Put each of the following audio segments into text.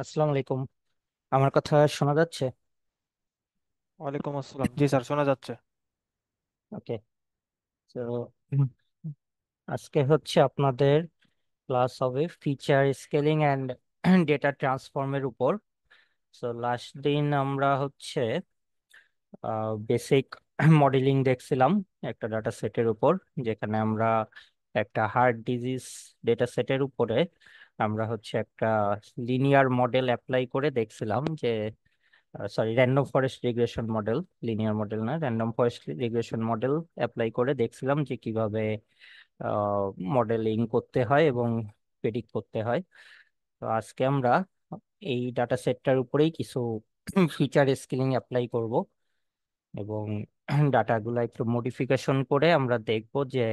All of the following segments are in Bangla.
আসসালামু আলাইকুম। আমার কথা শোনা যাচ্ছে? ওয়ালাইকুম আসসালাম। জি স্যার, শোনা যাচ্ছে। ওকে। তো আজকে হচ্ছে আপনাদের ক্লাস হবে ফিচার স্কেলিং অ্যান্ড ডেটা ট্রান্সফর্মের উপর। তো লাস্ট দিন আমরা হচ্ছে বেসিক মডেলিং দেখছিলাম একটা ডাটা সেটের উপর, যেখানে আমরা একটা হার্ট ডিজিজ ডেটা সেটের উপরে আমরা হচ্ছে একটা লিনিয়ার মডেল অ্যাপ্লাই করে দেখছিলাম যে sorry, random forest regression model, linear model না, random forest regression model apply করে দেখছিলাম যে কিভাবে মডেলিং করতে হয় এবং প্রেডিক্ট করতে হয়। তো আজকে আমরা এই ডাটা সেটটার উপরেই কিছু ফিচার স্কেলিং অ্যাপ্লাই করব এবং ডাটাগুলো একটু মডিফিকেশন করে আমরা দেখব যে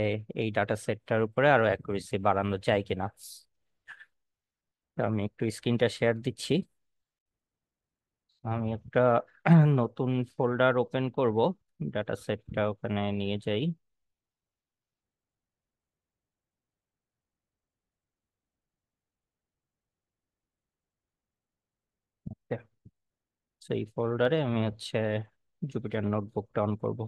এই ডাটা সেটটার উপরে আরো অ্যাকুরেসি বাড়ানো যায় কিনা। তো আমি একটু স্ক্রিনটা শেয়ার দিচ্ছি। আমি একটা নতুন ফোল্ডার ওপেন করব, ডাটা সেটটা ওখানে নিয়ে যাই। সেই ফোল্ডারে আমি হচ্ছে জুপিটার নোটবুকটা অন করব।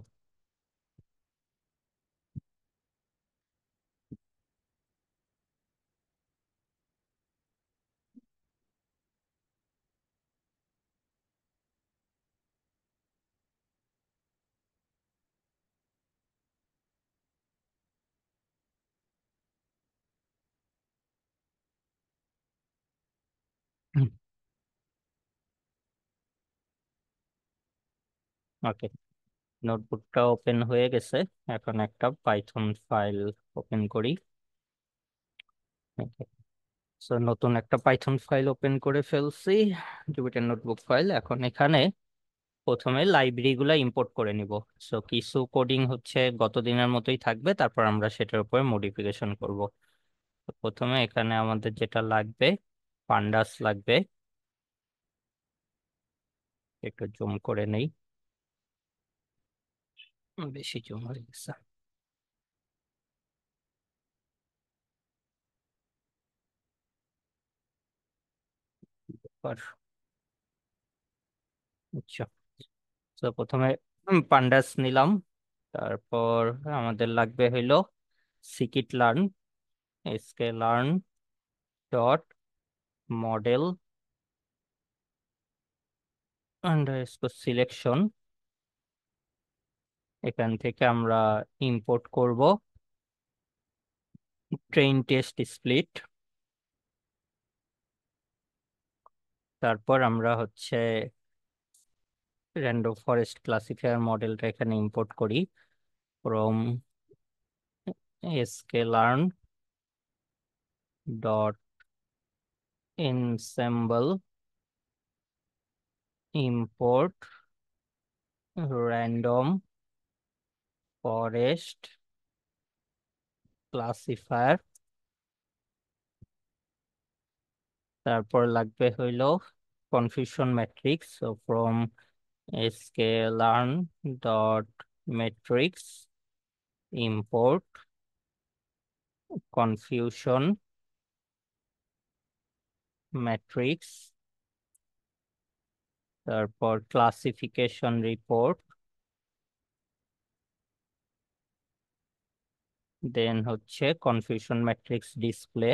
ওকে, নোটবুকটা ওপেন হয়ে গেছে। এখন একটা পাইথন ফাইল ওপেন করি। সো নতুন একটা পাইথন ফাইল ওপেন করে ফেলছি, জুপিটার নোটবুক ফাইল। এখন এখানে প্রথমে লাইব্রেরি গুলা ইম্পোর্ট করে নিব। সো কিছু কোডিং হচ্ছে গত দিনের মতোই থাকবে, তারপর আমরা সেটার উপরে মডিফিকেশন করব। তো প্রথমে এখানে আমাদের যেটা লাগবে, পান্ডাস লাগবে। একটু জুম করে নেই, বেশি জুম হয়ে গেছে। আর আচ্ছা, তো প্রথমে পান্ডাস নিলাম। তারপর আমাদের লাগবে হইলো scikit learn, SK learn dot model underscore selection. এখান থেকে আমরা ইম্পোর্ট করব ট্রেন টেস্ট স্প্লিট। তারপর আমরা হচ্ছে র্যান্ডম ফরেস্ট ক্লাসিফায়ার মডেলটা এখানে ইম্পোর্ট করি from SK learn dot ensemble import random forest classifier। তারপর লাগবে হইলো confusion matrix, so from sklearn dot metrics import confusion matrix. তারপর ক্লাসিফিকেশন রিপোর্ট, দেন হচ্ছে কনফিউশন ম্যাট্রিক্স ডিসপ্লে।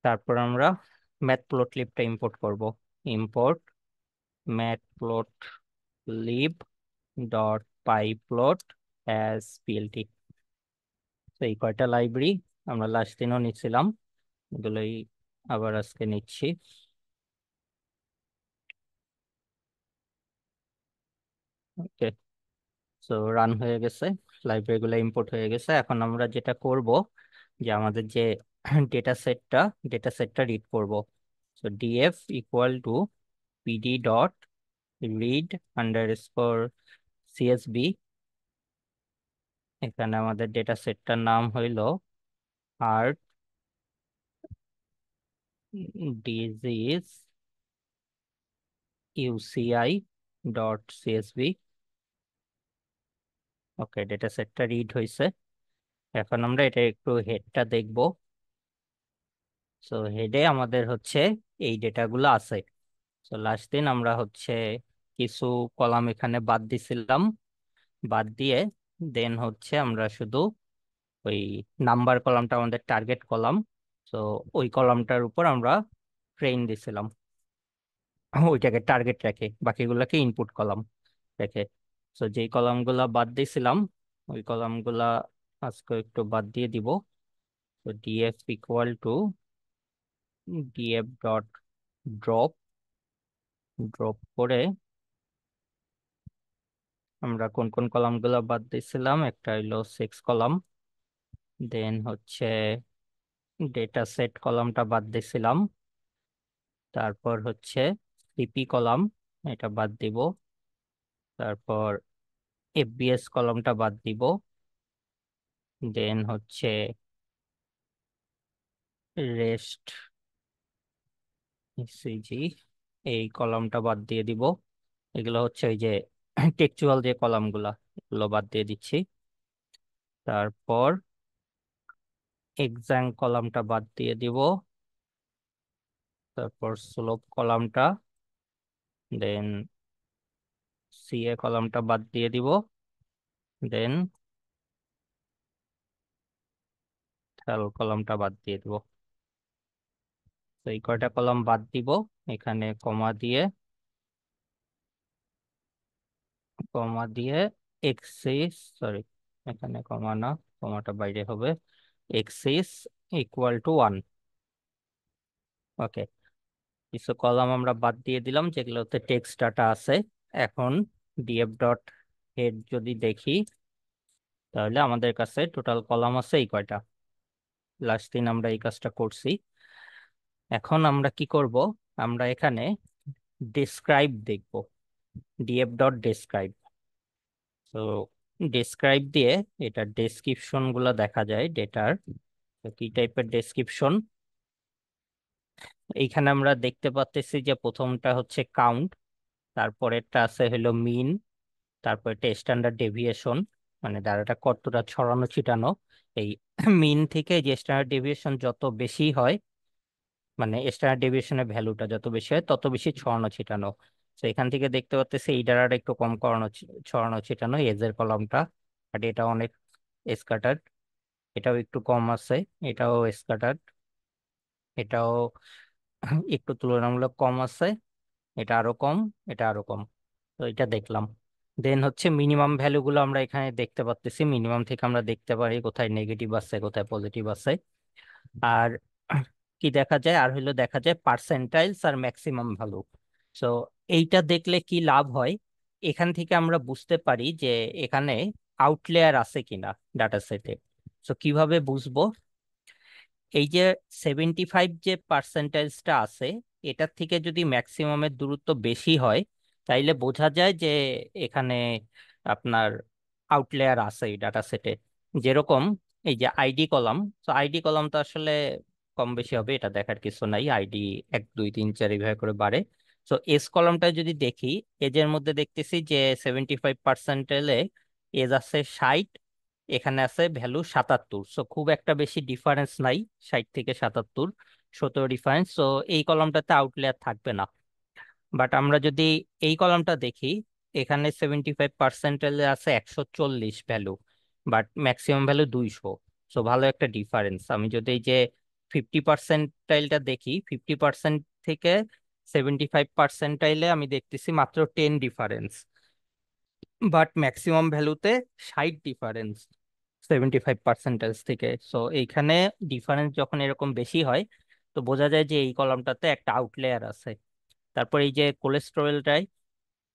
তারপর আমরা ম্যাটপ্লটলিবটা ইম্পোর্ট করব। Import matplotlib dot pyplot as PLT. তো এই কয়টা লাইব্রেরি আমরা লাস্ট দিনও নিচ্ছিলাম, এগুলোই আবার আজকে নিচ্ছি। ওকে, সো রান হয়ে গেছে, লাইব্রেরি গুলো ইম্পোর্ট হয়ে গেছে। এখন আমরা যেটা করব যে আমাদের যে ডেটা সেটটা রিড করব। So df equal to pd dot read underscore CSV. এখানে আমাদের ডেটা সেটটার নাম হইল heart disease UCI dot CSV. Okay, data সেটটা রিড হয়েছে। এখন আমরা এটা একটু হেডটা দেখবো। সো হেডে আমাদের হচ্ছে এই ডেটাগুলো আছে। তো লাস্ট দিন আমরা হচ্ছে কিছু কলাম এখানে বাদ দিছিলাম, বাদ দিয়ে দেন হচ্ছে আমরা শুধু ওই নাম্বার কলামটা আমাদের টার্গেট কলাম। তো ওই কলামটার উপর আমরা ট্রেন দিছিলাম, ওইটাকে টার্গেট রেখে বাকিগুলোকে ইনপুট কলাম রেখে। তো যেই কলামগুলা বাদ দিছিলাম ওই কলামগুলা আজকে একটু বাদ দিয়ে দিব। তো DF equal to df dot drop, drop করে আমরা কোন কোন কলামগুলো বাদ দিছিলাম, একটা হইলো সিক্স কলাম, দেন হচ্ছে ডেটা সেট কলামটা বাদ দিছিলাম, তারপর হচ্ছে সিপি কলাম এটা বাদ দিব, তারপর এফবিএস কলামটা বাদ দিব, দেন হচ্ছে রেস্ট সিজি এই কলামটা বাদ দিয়ে দিব। এগুলো হচ্ছে ওই যে টেক্সচুয়াল যে কলামগুলা, এগুলো বাদ দিয়ে দিচ্ছি। তারপর এক্সাম কলামটা বাদ দিয়ে দিব, তারপর স্লোপ কলামটা, দেন সিএ কলামটা বাদ দিয়ে দিব, দেন থাল কলামটা বাদ দিয়ে দিব। তো এই কয়টা কলাম বাদ দিব, এখানে কমা দিয়ে এক্সিস, সরি এখানে কমা না, কমাটা বাইরে হবে, এক্সিস ইকুয়াল টু 1। ওকে, কিছু কলাম আমরা বাদ দিয়ে দিলাম যেগুলোতে টেক্সট ডাটা আছে। এখন ডিএফ ডট হেড যদি দেখি, তাহলে আমাদের কাছে টোটাল কলাম আছে এই কয়টা। লাস্ট দিন আমরা এই কাজটা করছি। এখন আমরা কি করব, আমরা এখানে ডেসক্রাইব দেখব, ডিএফ ডট ডেসক্রাইব। তো ডেসক্রাইব দিয়ে এটা ডেসক্রিপশন গুলা দেখা যায় ডেটার। কি টাইপের ডেসক্রিপশন, এইখানে আমরা দেখতে পাচ্তেছি যে প্রথমটা হচ্ছে কাউন্ট, তারপরেরটা আছে হলো মিন, তারপর এটা স্ট্যান্ডার্ড ডেভিয়েশন, মানে ডাটাটা কতটা ছড়ানো ছিটানো। এই মিন থেকে যে স্ট্যান্ডার্ড ডেভিয়েশন যত বেশি হয়, মানে স্ট্যান্ডার্ড ডেভিয়েশনের ভ্যালুটা যত বেশি হয় তত বেশি ছড়ানো ছিটানো। তো এখান থেকে দেখতে পাচ্তেছি এই ডাটাটা একটু কম ছড়ানো ছিটানো এজের কলামটা, আর এটা অনেক স্ক্যাটার্ড। এটাও একটু কম আছে, এটাও স্ক্যাটার্ড, এটাও একটু তুলনামূলক কম আছে, এটা আরো কম, এটা আরো কম। তো এটা দেখলাম। দেন হচ্ছে মিনিমাম ভ্যালু গুলো আমরা এখানে দেখতে পাচ্তেছি, মিনিমাম থেকে আমরা দেখতে পারি কোথায় নেগেটিভ আছে কোথায় পজিটিভ আছে। আর কি দেখা যায়, আর হইলো দেখা যায় পার্সেন্টাইলস আর ম্যাক্সিমাম ভ্যালু। সো এইটা দেখলে কি লাভ হয়, এখান থেকে আমরা বুঝতে পারি যে এখানে আউটলেয়ার আছে কিনা ডাটা সেটে। সো কিভাবে বুঝবো, এই যে 75 যে পার্সেন্টেজটা আছে, এটার থেকে যদি ম্যাক্সিমামের দূরত্ব বেশি হয় তাইলে বোঝা যায় যে এখানে আপনার আউটলেয়ার আছে এই ডাটা সেটে। যেরকম এই যে আইডি কলাম, তো আইডি কলাম তো আসলে কম বেশি হবে, এটা দেখার কিছু নাই, আইডি 1 2 3 4 এইভাবে করে বাড়ে। তো এস কলামটা যদি দেখি, এজের মধ্যে দেখতেছি যে 75%-এ এজ আছে 60, এখানে আছে ভ্যালু 77। সো খুব একটা বেশি ডিফারেন্স নাই, 60 থেকে 77, 17 ডিফারেন্স। সো এই কলামটাতে আউটলেয়ার থাকবে না। বাট আমরা যদি এই কলামটা দেখি, এখানে 75% আছে 140 value, but maximum value 200। So ভালো একটা ডিফারেন্স। আমি যদি এই যে 50 পার্সেন্টাইলটা দেখি, 50% থেকে 75 পার্সেন্টাইলে আমি দেখতেছি মাত্র 10 ডিফারেন্স, বাট ম্যাক্সিমাম ভ্যালুতে 60 ডিফারেন্স 75 পার্সেন্টেজ থেকে। সো এইখানে ডিফারেন্স যখন এরকম বেশি হয় তো বোঝা যায় যে এই কলামটাতে একটা আউটলেয়ার আছে। তারপর এই যে কোলেস্টেরলটাই,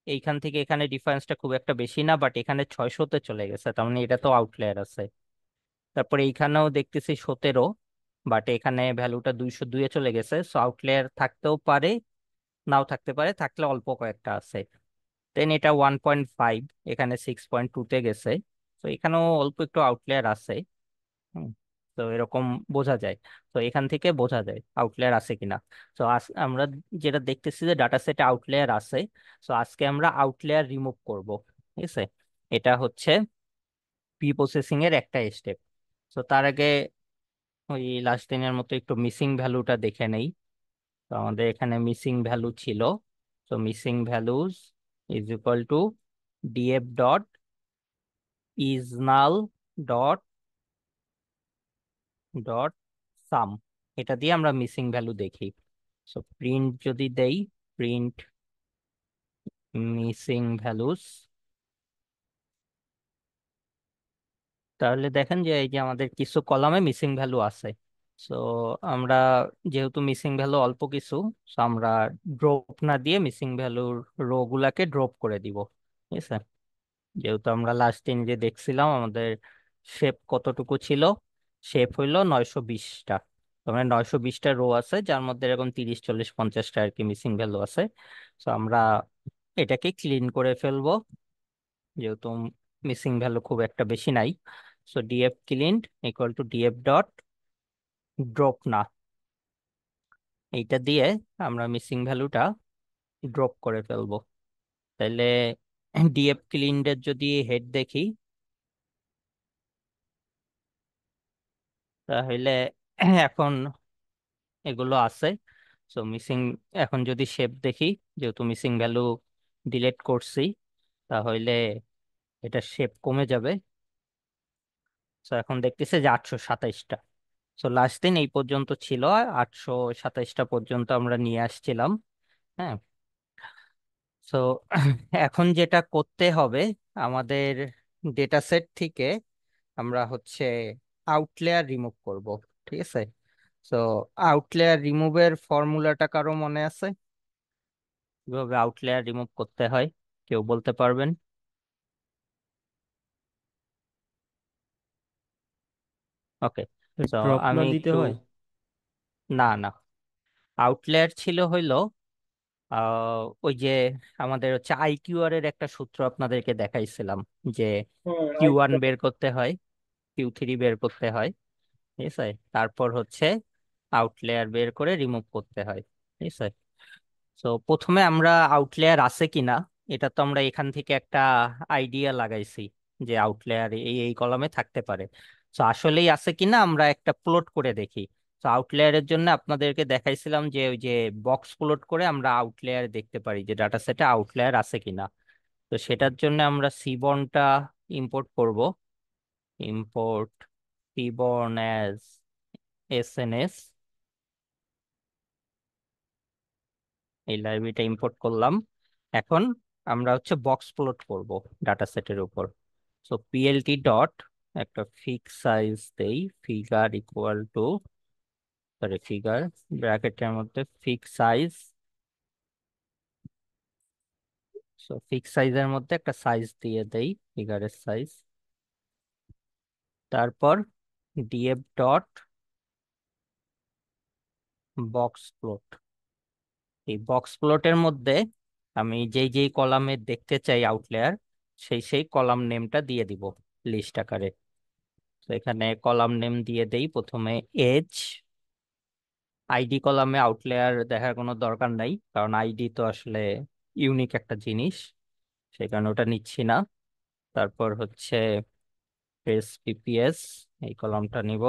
এইখান থেকে এখানে ডিফারেন্সটা খুব একটা বেশি না, বাট এখানে 600-তে চলে গেছে, তার মানে এটা তো আউটলেয়ার আছে। তারপরে এইখানেও দেখতেছি 17, বাট এখানে ভ্যালুটা 202-এ চলে গেছে। সো আউটলেয়ার থাকতেও পারে, নাও থাকতে পারে, থাকলে অল্প কয়েকটা আছে। দেন এটা 1.5, এখানে 6.2-তে গেছে। তো এখানেও অল্প একটু আউটলেয়ার আছে। হুম, তো এরকম বোঝা যায়। তো এখান থেকে বোঝা যায় আউটলেয়ার আছে কিনা। তো আমরা যেটা দেখতেছি যে ডাটা সেটে আউটলেয়ার আছে। তো আজকে আমরা আউটলেয়ার রিমুভ করব, ঠিক আছে। এটা হচ্ছে প্রি প্রসেসিং এর একটা স্টেপ। তো তার আগে ওই লাস্ট দিনের মতো একটু মিসিং ভ্যালুটা দেখে নেই। তো আমাদের এখানে মিসিং ভ্যালু ছিল, তো missing values is equal to df dot is null dot dot sum. এটা দিয়ে আমরা মিসিং ভ্যালু দেখি। সো প্রিন্ট যদি দেই, প্রিন্ট মিসিং ভ্যালুস, তাহলে দেখেন যে এই যে আমাদের কিছু কলামে মিসিং ভ্যালু আছে। সো আমরা যেহেতু মিসিং ভ্যালু অল্প কিছু, সো আমরা ড্রপ না দিয়ে মিসিং ভ্যালুর রো গুলাকে ড্রপ করে দিব। ঠিক আছে, যেহেতু আমরা লাস্ট দিন যে দেখছিলাম আমাদের শেপ কতটুকু ছিল, শেপ হইলো 920টা। তো মানে 920টা রো আছে, যার মধ্যে এরকম 30 40 50টা আর কি মিসিং ভ্যালু আছে। তো আমরা এটাকে ক্লিন করে ফেলবো, যেহেতু মিসিং ভ্যালু খুব একটা বেশি নাই। So DF cleaned equal to df dot drop না, এইটা দিয়ে আমরা মিসিং ভ্যালুটা ড্রপ করে ফেলবো। তাহলে ডিএফ ক্লিনডের যদি হেড দেখি, তাহলে এখন এগুলো আছে। সো মিসিং, এখন যদি শেপ দেখি, যেহেতু মিসিং ভ্যালু ডিলিট করছি, তাহলে এটা শেপ কমে যাবে। সো এখন দেখতেছে যে 827টা। সো লাস্ট দিন এই পর্যন্ত ছিল, 827টা পর্যন্ত আমরা নিয়ে আসছিলাম। হ্যাঁ। সো এখন যেটা করতে হবে, আমাদের ডেটা সেট থেকে আমরা হচ্ছে আউটলেয়ার রিমুভ করব। ঠিক আছে, সো আউটলেয়ার রিমুভের ফর্মুলাটা কারো মনে আছে? কিভাবে আউটলেয়ার রিমুভ করতে হয়, কেউ বলতে পারবেন? ওকে, সো ড্রপ না আমি দিতে একটু, হয়? না না, আউটলেয়ার ছিল হইলো ওই যে আমাদের হচ্ছে আইকিউআর এর একটা সূত্র আপনাদেরকে দেখাইছিলাম, যে Q1 বের করতে হয়, Q3 বের করতে হয়। ঠিক আছে, তারপর হচ্ছে আউটলেয়ার বের করে রিমুভ করতে হয়। ঠিক আছে, তো প্রথমে আমরা আউটলেয়ার আছে কিনা, এটা তো আমরা এখান থেকে একটা আইডিয়া লাগাইছি যে আউটলেয়ার এই এই কলামে থাকতে পারে। তো আসলেই আছে কিনা আমরা একটা প্লট করে দেখি। তো আউটলেয়ারের জন্য আপনাদেরকে দেখাইছিলাম যে ওই যে বক্স প্লট করে আমরা আউটলেয়ার দেখতে পারি যে ডাটা সেটে আউটলেয়ার আছে কিনা। তো সেটার জন্য আমরা সিবর্নটা ইম্পোর্ট করব। ইম্পোর্ট সিবর্ন অ্যাজ এসএনএস, এই লাইব্রেরিটা ইম্পোর্ট করলাম। এখন আমরা হচ্ছে বক্স প্লট করব ডাটা সেটের উপর। সো পিএলটি ডট একটা ফিক্স সাইজ দেই, figure equal to, sorry figure ব্র্যাকেটের মধ্যে ফিক্স সাইজ। সো ফিক্স সাইজের মধ্যে একটা সাইজ দিয়ে দেই, ফিগারের সাইজ। তারপর ডিএফ ডট বক্স প্লট, এই বক্স প্লটের মধ্যে আমি যেই যেই কলামে দেখতে চাই আউটলেয়ার, সেই সেই কলাম নেমটা দিয়ে দিব লিস্ট আকারে। তো এখানে কলাম নেম দিয়ে দেই প্রথমে এজ। আইডি কলামে আউটলেয়ার দেখার কোনো দরকার নাই, কারণ আইডি তো আসলে ইউনিক একটা জিনিস, সেই কারণে ওটা নিচ্ছি না। তারপর হচ্ছে এস পিপিএস, এই কলামটা নিব।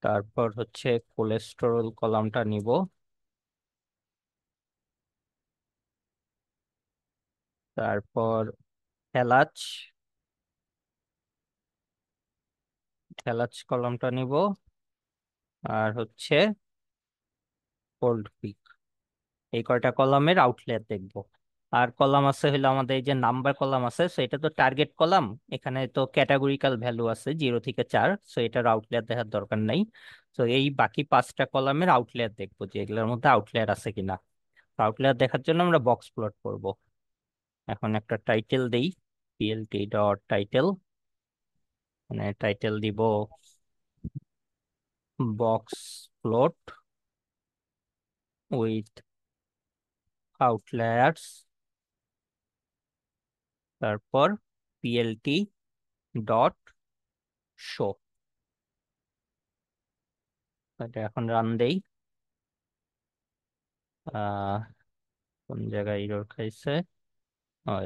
তারপর হচ্ছে কোলেস্টেরল কলামটা নিব। তারপর হেলাচ, হেলাচ কলামটা নিব। আর হচ্ছে কোল্ড পিক, এই কয়টা কলামের আউটলেয়ার দেখব। আর কলাম আছে হলো আমাদের এই যে নাম্বার কলাম আছে, সো এটা তো টার্গেট কলাম। এখানে তো ক্যাটাগরিক্যাল ভ্যালু আছে 0 থেকে 4, সো এটার আউটলেয়ার দেখার দরকার নাই। তো এই বাকি 5টা কলামের আউটলেয়ার দেখবো যে এগুলোর মধ্যে আউটলেয়ার আছে কিনা। আউটলেয়ার দেখার জন্য আমরা বক্স প্লট করব। এখন একটা টাইটেল দেই, পিএলটি ডট টাইটেল, মানে টাইটেল দিব বক্স প্লট উইথ আউটলায়ার্স। তারপর পিএলটি ডট শো, এটা এখন রান দেই। আহ কোন জায়গায় এরর খাইছে,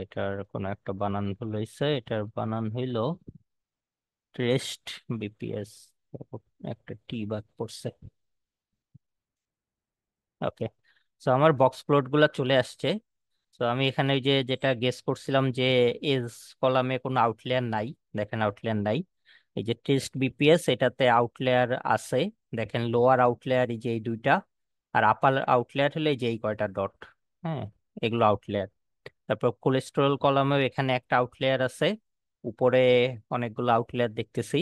এটার কোনো একটা বানান ভুল হয়েছে, এটার বানান হইলো রেস্ট বিপিএস, একটা টি বাদ পড়ছে। ওকে, তো আমার বক্স প্লট গুলা চলে আসছে। তো আমি এখানে ওই যে যেটা গেস করছিলাম যে এজ কলামে কোনো আউটলেয়ার নাই, দেখেন আউটলেয়ার নাই। এই যে টেস্ট বিপিএস এটাতে আউটলেয়ার আছে, দেখেন লোয়ার আউটলেয়ার এই যে এই দুইটা, আর আপার আউটলেয়ার হলে এই যে এই কয়টা ডট। হ্যাঁ, এগুলো আউটলেয়ার। তারপর কোলেস্টেরল কলামেও এখানে একটা আউটলেয়ার আছে, উপরে অনেকগুলো আউটলেয়ার দেখতেছি।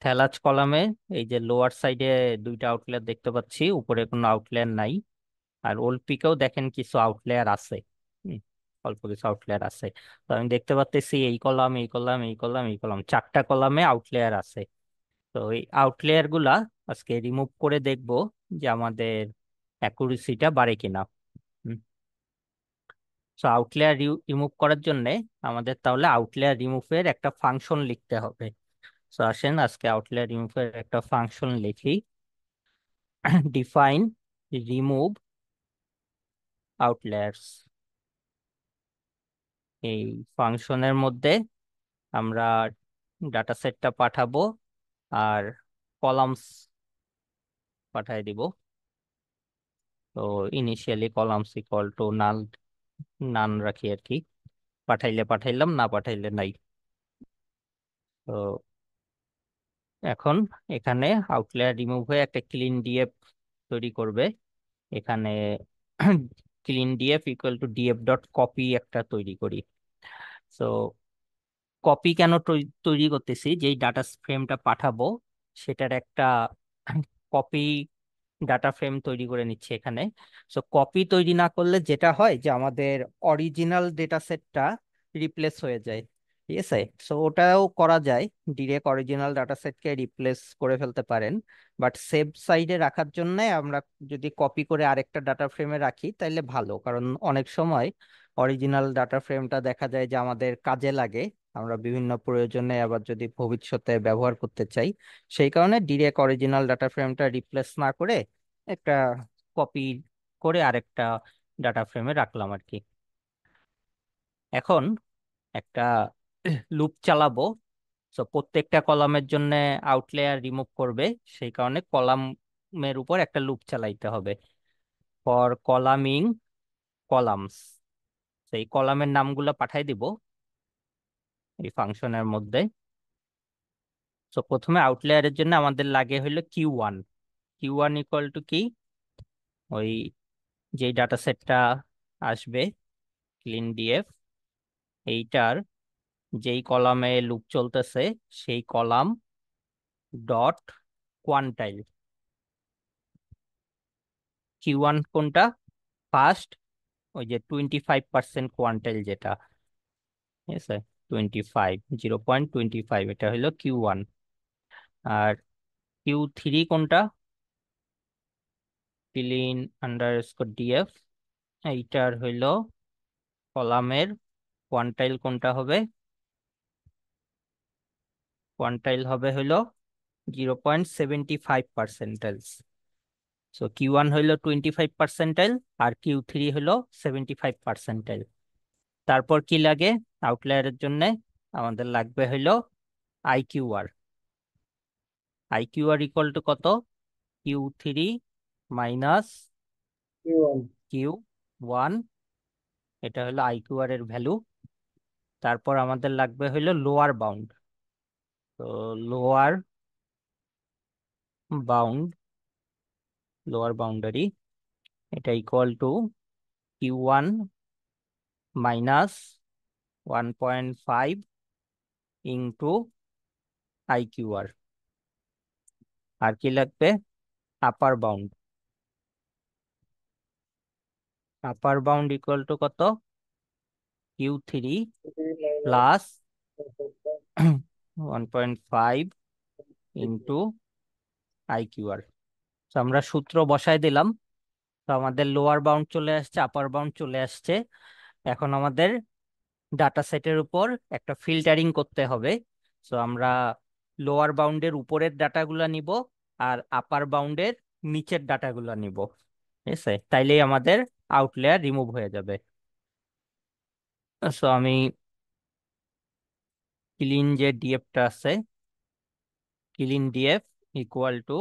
থ্যালাচ কলামে এই যে লোয়ার সাইডে দুইটা আউটলেয়ার দেখতে পাচ্ছি, উপরে কোনো আউটলেয়ার নাই। আর ওলপিকেও দেখেন কিছু আউটলেয়ার আছে। হুম, অল্প কিছু আউটলেয়ার আছে। তো আমি দেখতে পাচ্তেছি এই কলাম, এই কলাম, এই কলাম, এই কলাম, চারটা কলামে আউটলেয়ার আছে। তো এই আউটলেয়ার গুলা আজকে রিমুভ করে দেখব যে আমাদের অ্যাকুরেসিটা বাড়ে কিনা। তো আউটলেয়ার রিমুভ করার জন্য আমাদের তাহলে আউটলেয়ার রিমুভের একটা ফাংশন লিখতে হবে। তো আসেন আজকে আউটলেয়ার রিমুভের একটা ফাংশন লিখি। Define remove outliers. এই ফাংশনের মধ্যে আমরা ডাটা সেটটা পাঠাবো আর কলামস পাঠাই দিব। তো initially columns equal to null, NaN রাখি আর কি। পাঠাইলে পাঠাইলাম, না পাঠাইলে নাই। তো এখন এখানে আউটলেয়ার রিমুভ হয়ে একটা ক্লিন ডিএফ তৈরি করবে। এখানে clean DF equal to df dot copy একটা তৈরি করি। তো কপি কেন তৈরি করতেছি, যেই ডাটা ফ্রেমটা পাঠাবো সেটার একটা কপি ডাটা ফ্রেম তৈরি করে নিচ্ছে এখানে। সো কপি তৈরি না করলে যেটা হয় যে আমাদের অরিজিনাল ডেটা সেটটা রিপ্লেস হয়ে যায়। ঠিক আছে, সো ওটাও করা যায়, ডিরেক্ট অরিজিনাল ডাটা সেটকে রিপ্লেস করে ফেলতে পারেন। বাট সেভ সাইডে রাখার জন্য আমরা যদি কপি করে আরেকটা ডাটা ফ্রেমে রাখি তাহলে ভালো, কারণ অনেক সময় অরিজিনাল ডাটা ফ্রেমটা দেখা যায় যে আমাদের কাজে লাগে, আমরা বিভিন্ন প্রয়োজনে আবার যদি ভবিষ্যতে ব্যবহার করতে চাই। সেই কারণে ডিরেক্ট অরিজিনাল ডাটা ফ্রেমটা রিপ্লেস না করে একটা কপি করে আরেকটা ডাটা ফ্রেমে রাখলাম আর কি। এখন একটা লুপ চালাবো। তো প্রত্যেকটা কলামের জন্য আউটলেয়ার রিমুভ করবে, সেই কারণে কলামের উপর একটা লুপ চালাইতে হবে। ফর কলামিং কলামস, সেই কলামের নামগুলো পাঠাই দিব এই ফাংশনের মধ্যে। তো প্রথমে আউটলেয়ারের জন্য আমাদের লাগে হইলো Q1। Q1 ইকুয়াল টু কি, ওই যেই ডাটা সেটটা আসবে ক্লিন ডিএফ, এইটার যেই কলামে লুপ চলতেছে সেই কলাম ডট কোয়ান্টাইল। Q1 কোনটা, ফার্স্ট, ওই যে 25% কোয়ান্টাইল যেটা, ঠিক আছে, 25, 0.25, এটা হলো Q1। আর Q3 কোনটা, ক্লিন আন্ডারস্কোর ডিএফ, এইটার হইলো কলামের কোয়ান্টাইল কোনটা হবে, কোয়ান্টাইল হবে হইলো 0.75%। সো Q1 হইলো 25%, আর Q3 হইলো 75%। তারপর কি লাগে আউটলায়ারের জন্য, আমাদের লাগবে হইলো IQR। IQR ইকুয়াল টু কত, Q3 মাইনাস Q1, এটা হলো IQR এর ভ্যালু। তারপর আমাদের লাগবে হইলো লোয়ার বাউন্ড। তো লোয়ার বাউন্ড, লোয়ার বাউন্ডারি, এটা equal two Q1 minus 1.5 into IQR। আর কি লাগবে, আপার bound. Upper bound equal to কত, Q3 প্লাস 1.5 ইন্টু IQR। তো আমরা সূত্র বসায় দিলাম। তো আমাদের লোয়ার বাউন্ড চলে আসছে, আপার বাউন্ড চলে আসছে। এখন আমাদের ডাটা সেটের উপর একটা ফিল্টারিং করতে হবে। তো আমরা লোয়ার বাউন্ডের উপরের ডাটাগুলা নিব আর আপার বাউন্ডের নিচের ডাটাগুলা নিব। ঠিক আছে, তাইলেই আমাদের আউটলেয়ার রিমুভ হয়ে যাবে। সো আমি ক্লিন যে ডিএফটা আছে, ক্লিন ডিএফ ইকুয়াল টু,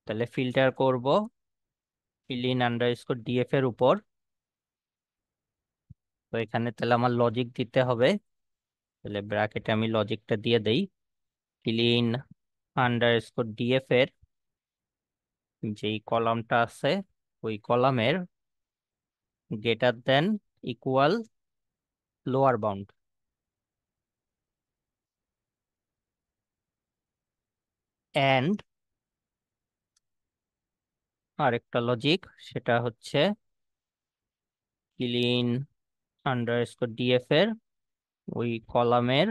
তাহলে ফিল্টার করব ক্লিন আন্ডারস্কোর ডিএফ এর উপর। তো এখানে তাহলে আমার লজিক দিতে হবে, তাহলে ব্র্যাকেটে আমি লজিকটা দিয়ে দেই। ক্লিন আন্ডারস্কোর ডিএফ এর যেই কলামটা আছে ওই কলামের greater than equal lower bound, and আরেকটা লজিক, সেটা হচ্ছে ক্লিন আন্ডারস্কোর ডিএফ এর ওই কলামের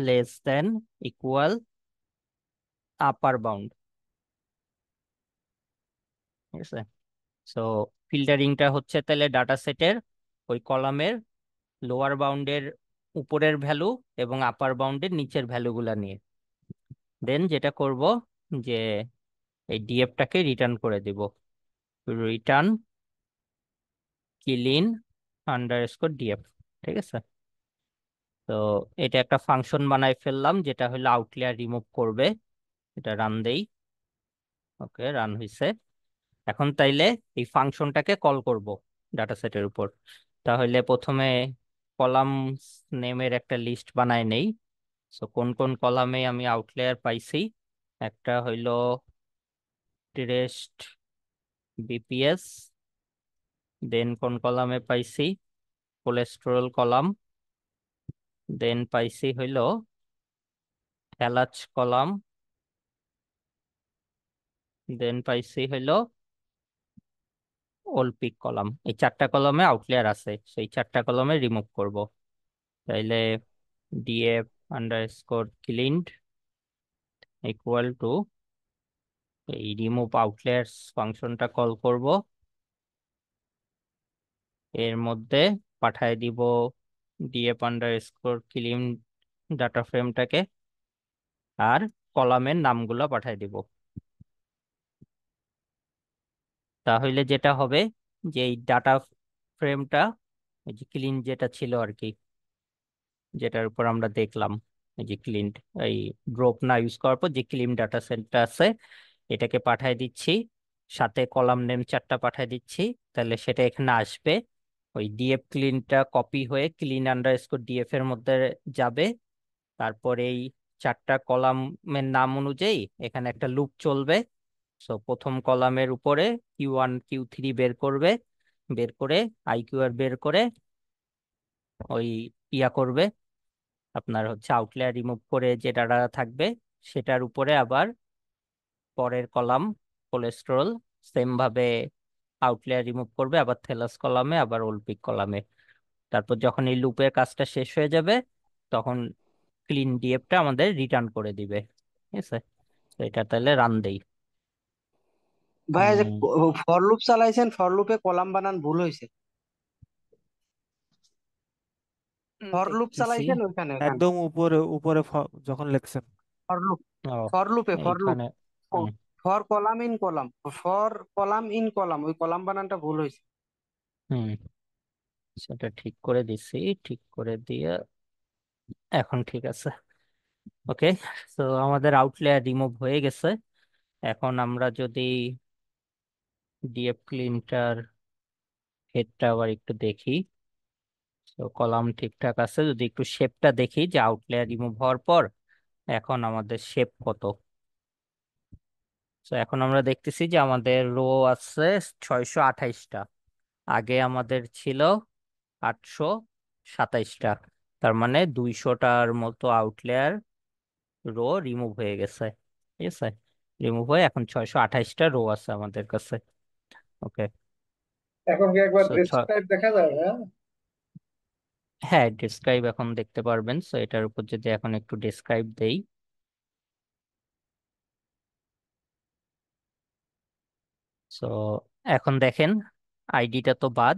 less than equal upper bound. ঠিক আছে, সো ফিল্টারিংটা হচ্ছে তাহলে ডাটা সেটের ওই কলামের লোয়ার বাউন্ডের উপরের ভ্যালু এবং আপার বাউন্ডের নিচের ভ্যালুগুলা নিয়ে দেন যেটা করব যে এই ডিএফটাকে রিটার্ন করে দিব, রিটার্ন ক্লিন আন্ডারস্কোর ডিএফ। ঠিক আছে, তো এটা একটা ফাংশন বানাই ফেললাম যেটা হলো আউটলেয়ার রিমুভ করবে। এটা রান দেই। ওকে, রান হইছে। এখন তাইলে এই ফাংশনটাকে কল করব ডাটা সেটের উপর। তাহলে প্রথমে কলাম নেমের একটা লিস্ট বানায় নেই। সো কোন কোন কলামে আমি আউটলেয়ার পাইছি, একটা হইলো টেরেস্ট বিপিএস, দেন কোন কলামে পাইছি কোলেস্টেরল কলাম, দেন পাইছি হইলো হ্যালাচ কলাম, দেন পাইছি হইলো ওলপিক কলাম। এই চারটা কলামে আউটলেয়ার আছে, সেই চারটা কলামে রিমুভ করব। তাইলে DF underscore cleaned equal to এই রিমুভ আউটলেয়ার্স ফাংশনটা কল করব, এর মধ্যে পাঠায় দিব ডিএফ আন্ডারস্কোর ক্লিন ডাটা ফ্রেমটাকে, আর কলামের নামগুলো পাঠায় দিব। তাহলে যেটা হবে যে এই ডাটা ফ্রেমটা, এই যে ক্লিন যেটা ছিল আর কি, যেটার উপর আমরা দেখলাম এই যে ক্লিন, এই ড্রপ না ইউজ করার পর যে ক্লিন ডাটা সেটটা আছে এটাকে পাঠায় দিচ্ছি, সাথে কলাম নেম চারটা পাঠায় দিচ্ছি। তাহলে সেটা এখানে আসবে, ওই ডিএফ ক্লিনটা কপি হয়ে ক্লিন আন্ডারস্কোর ডিএফ এর মধ্যে যাবে। তারপরে এই চারটা কলামের নাম অনুযায়ী এখানে একটা লুপ চলবে। সো প্রথম কলামের উপরে Q1 Q3 বের করবে, বের করে IQR বের করে ওই ইয়া করবে, আপনার হচ্ছে আউটলায়ার রিমুভ করে যে ডাটা থাকবে সেটার উপরে আবার পরের কলাম কোলেস্টেরল সেম ভাবে আউটলায়ার রিমুভ করবে, আবার থেলাস কলামে আবার ওলপিক কলামে। তারপর যখন এই লুপের কাজটা শেষ হয়ে যাবে তখন ক্লিন ডিএফটা আমাদের রিটার্ন করে দিবে। ঠিক আছে, তো এটা তাহলে রান দেই। ভাইয়া যে উম, ফর লুপ চালাইছেন, ফর লুপে কলাম বানান ভুল হয়েছে। ফর লুপ দেখতেছি। চালাইছেন ওইখানে, ওখানে একদম উপরে উপরে যখন লিখছেন। ফর লুপ, ও, ফর লুপ এইখানে। Hmm for column in column, for column in column, ওই কলাম বানানটা ভুল হয়েছে। হুম, সেটা ঠিক করে দিছি, ঠিক করে দিয়ে এখন ঠিক আছে। ওকে, তো আমাদের আউটলেয়ার রিমুভ হয়ে গেছে। এখন আমরা যদি ডিএফ ক্লিনটার হেডটা আবার একটু দেখি, তো কলাম ঠিকঠাক আছে, যদি একটু শেপটা দেখি যে আউটলেয়ার রিমুভ হওয়ার পর এখন আমাদের শেপ কত। তো এখন আমরা দেখতেছি যে আমাদের রো আছে 628টা, আগে আমাদের ছিল 827টা। তার মানে 200টার মতো আউটলেয়ার রো রিমুভ হয়ে গেছে। ঠিক আছে, রিমুভ হয়ে এখন 628টা রো আছে আমাদের কাছে। ওকে, এখন কি একবার সো ডেস্কটপ দেখা যায়? হ্যাঁ, হ্যাঁ, ডেসক্রাইব এখন দেখতে পারবেন। সো এটার উপর যদি এখন একটু ডেসক্রাইব দেই, সো এখন দেখেন আইডিটা তো বাদ,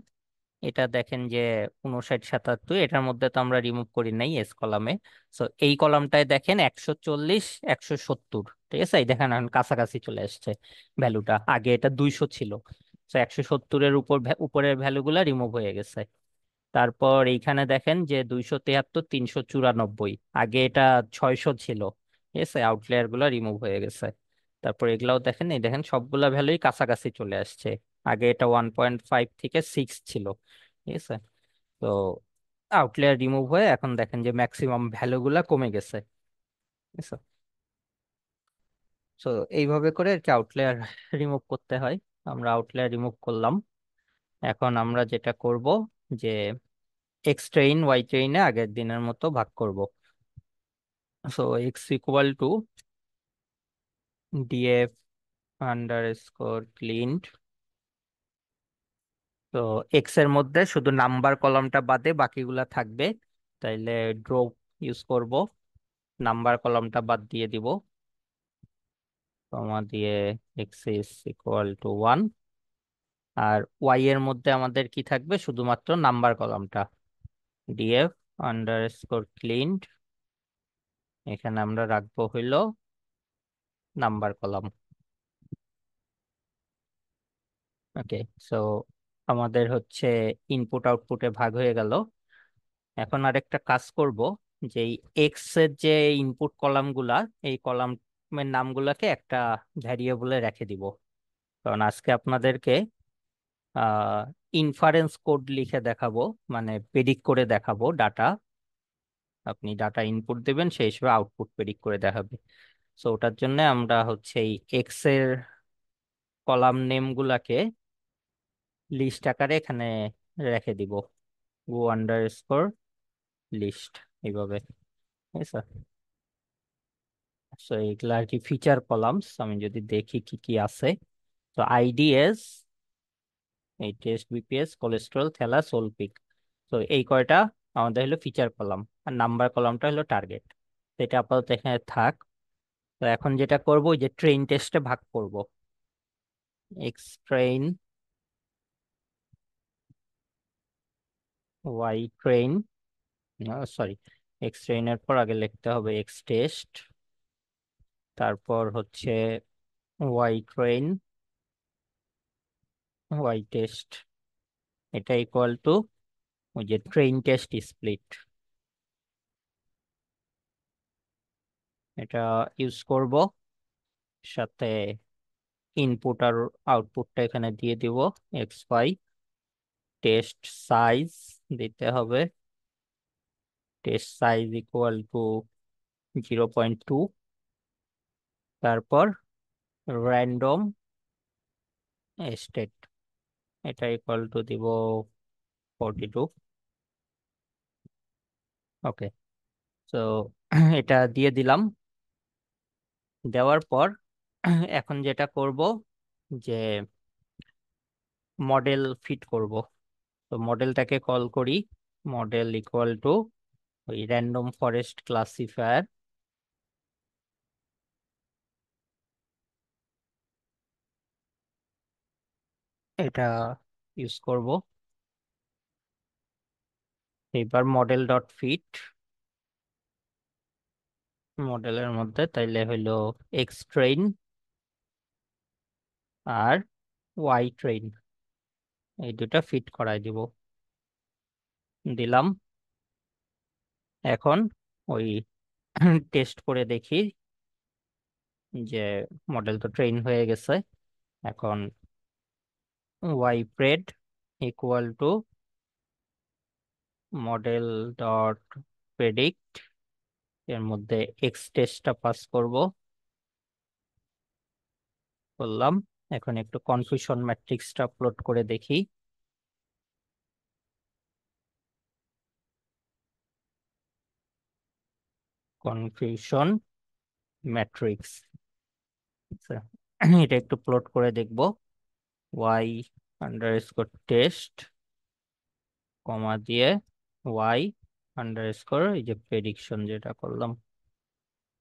এটা দেখেন যে 59 77, এটার মধ্যে তো আমরা রিমুভ করি নাই এস কলামে। সো এই কলামটায় দেখেন 140 170। ঠিক আছে, এই দেখেন এখন কাছাকাছি চলে আসছে ভ্যালুটা, আগে এটা 200 ছিল। তো 170-এর উপরের ভ্যালুগুলা রিমুভ হয়ে গেছে। তারপর এইখানে দেখেন যে 273 394, আগে এটা 600 ছিল। ঠিক আছে, আউটলায়ার গুলো রিমুভ হয়ে গেছে। তারপর এগুলাও দেখেন, এই দেখেন সবগুলা ভ্যালুই কাছাকাছি চলে আসছে। আগে এটা 1.5 থেকে 6 ছিল। ঠিক আছে, তো আউটলায়ার রিমুভ হয়ে এখন দেখেন যে ম্যাক্সিমাম ভ্যালু গুলা কমে গেছে। ঠিক আছে, তো এইভাবে করে আর কি আউটলায়ার রিমুভ করতে হয়। আমরা আউটলায়ার রিমুভ করলাম। এখন আমরা যেটা করব যে এক্স ট্রেইন ওয়াই ট্রেইনে আগের দিনের মতো ভাগ করব। So x equal to df underscore cleaned. তো এক্স এর মধ্যে শুধু নাম্বার কলামটা বাদে বাকিগুলা থাকবে, তাইলে ড্রপ ইউজ করব, নাম্বার কলামটা বাদ দিয়ে দিব, কমা দিয়ে এক্স ইজ ইকুয়াল টু 1। আর ওয়াই এর মধ্যে আমাদের কি থাকবে, শুধুমাত্র নাম্বার কলামটা, ডিএফ আন্ডার স্কোর ক্লিনড, এখানে আমরা রাখবো হইলো নাম্বার কলাম। ওকে, সো আমাদের হচ্ছে ইনপুট আউটপুটে ভাগ হয়ে গেল। এখন আরেকটা কাজ করব, যে এক্স এর যে ইনপুট কলামগুলা, এই কলামের নামগুলাকে একটা ভ্যারিয়েবলে রেখে দিব। কারণ আজকে আপনাদেরকে ইনফারেন্স কোড লিখে দেখাবো, মানে প্রেডিক্ট করে দেখাবো ডাটা। আপনি ডাটা ইনপুট দিবেন, সেই হিসেবে আউটপুট প্রেডিক্ট করে দেখাবে। সো ওটার জন্য আমরা হচ্ছে এই এক্স এর কলাম নেম গুলাকে লিস্ট আকারে এখানে রেখে দিব, গো আন্ডার স্কোর লিস্ট, এইভাবে। ঠিক আছে, সো এগুলা আর কি ফিচার কলামস। আমি যদি দেখি কি কি আছে, তো আইডিএস, এই টেস্ট বিপিএস কোলেস্ট্রল থেলা সোলপিক, তো এই কয়টা আমাদের হলো ফিচার কলাম, আর নাম্বার কলামটা হলো টার্গেট। তো এটা আপাতত এখানে থাক। তো এখন যেটা করব, ওই যে ট্রেন টেস্টে ভাগ করব, x train y train, sorry, x ট্রেনের পর আগে লিখতে হবে এক্স টেস্ট, তারপর হচ্ছে ওয়াই ট্রেন ওয়াই টেস্ট, এটা ইকুয়াল টু ওই যে ট্রেন টেস্ট স্প্লিট, এটা ইউজ করব। সাথে ইনপুট আর আউটপুটটা এখানে দিয়ে দিব, এক্স ওয়াই। টেস্ট সাইজ দিতে হবে, টেস্ট সাইজ ইকুয়াল টু 0.2। তারপর র্যান্ডম স্টেট, এটা ইকুয়াল টু দিব 42। ওকে, তো এটা দিয়ে দিলাম। দেওয়ার পর এখন যেটা করব, যে মডেল ফিট করব। তো মডেলটাকে কল করি, মডেল ইকুয়াল টু ওই র্যান্ডম ফরেস্ট ক্লাসিফায়ার, এটা ইউজ করব। এবার মডেল ডট ফিট, মডেলের মধ্যে তাইলে হইলো এক্স ট্রেন আর ওয়াই ট্রেন, এই দুটা ফিট করাই দিব, দিলাম। এখন ওই টেস্ট করে দেখি যে মডেল তো ট্রেন হয়ে গেছে। এখন y pred equal to model dot predict, এর মধ্যে এক্স টেস্টটা পাস করব, করলাম। এখন একটু কনফিউশন ম্যাট্রিক্সটা প্লট করে দেখি। কনফিউশন ম্যাট্রিক্স, এটা একটু প্লট করে দেখব। ওয়াই আন্ডার স্কোর টেস্ট, কমা দিয়ে ওয়াই আন্ডার স্কোর এই যে প্রেডিকশন যেটা করলাম।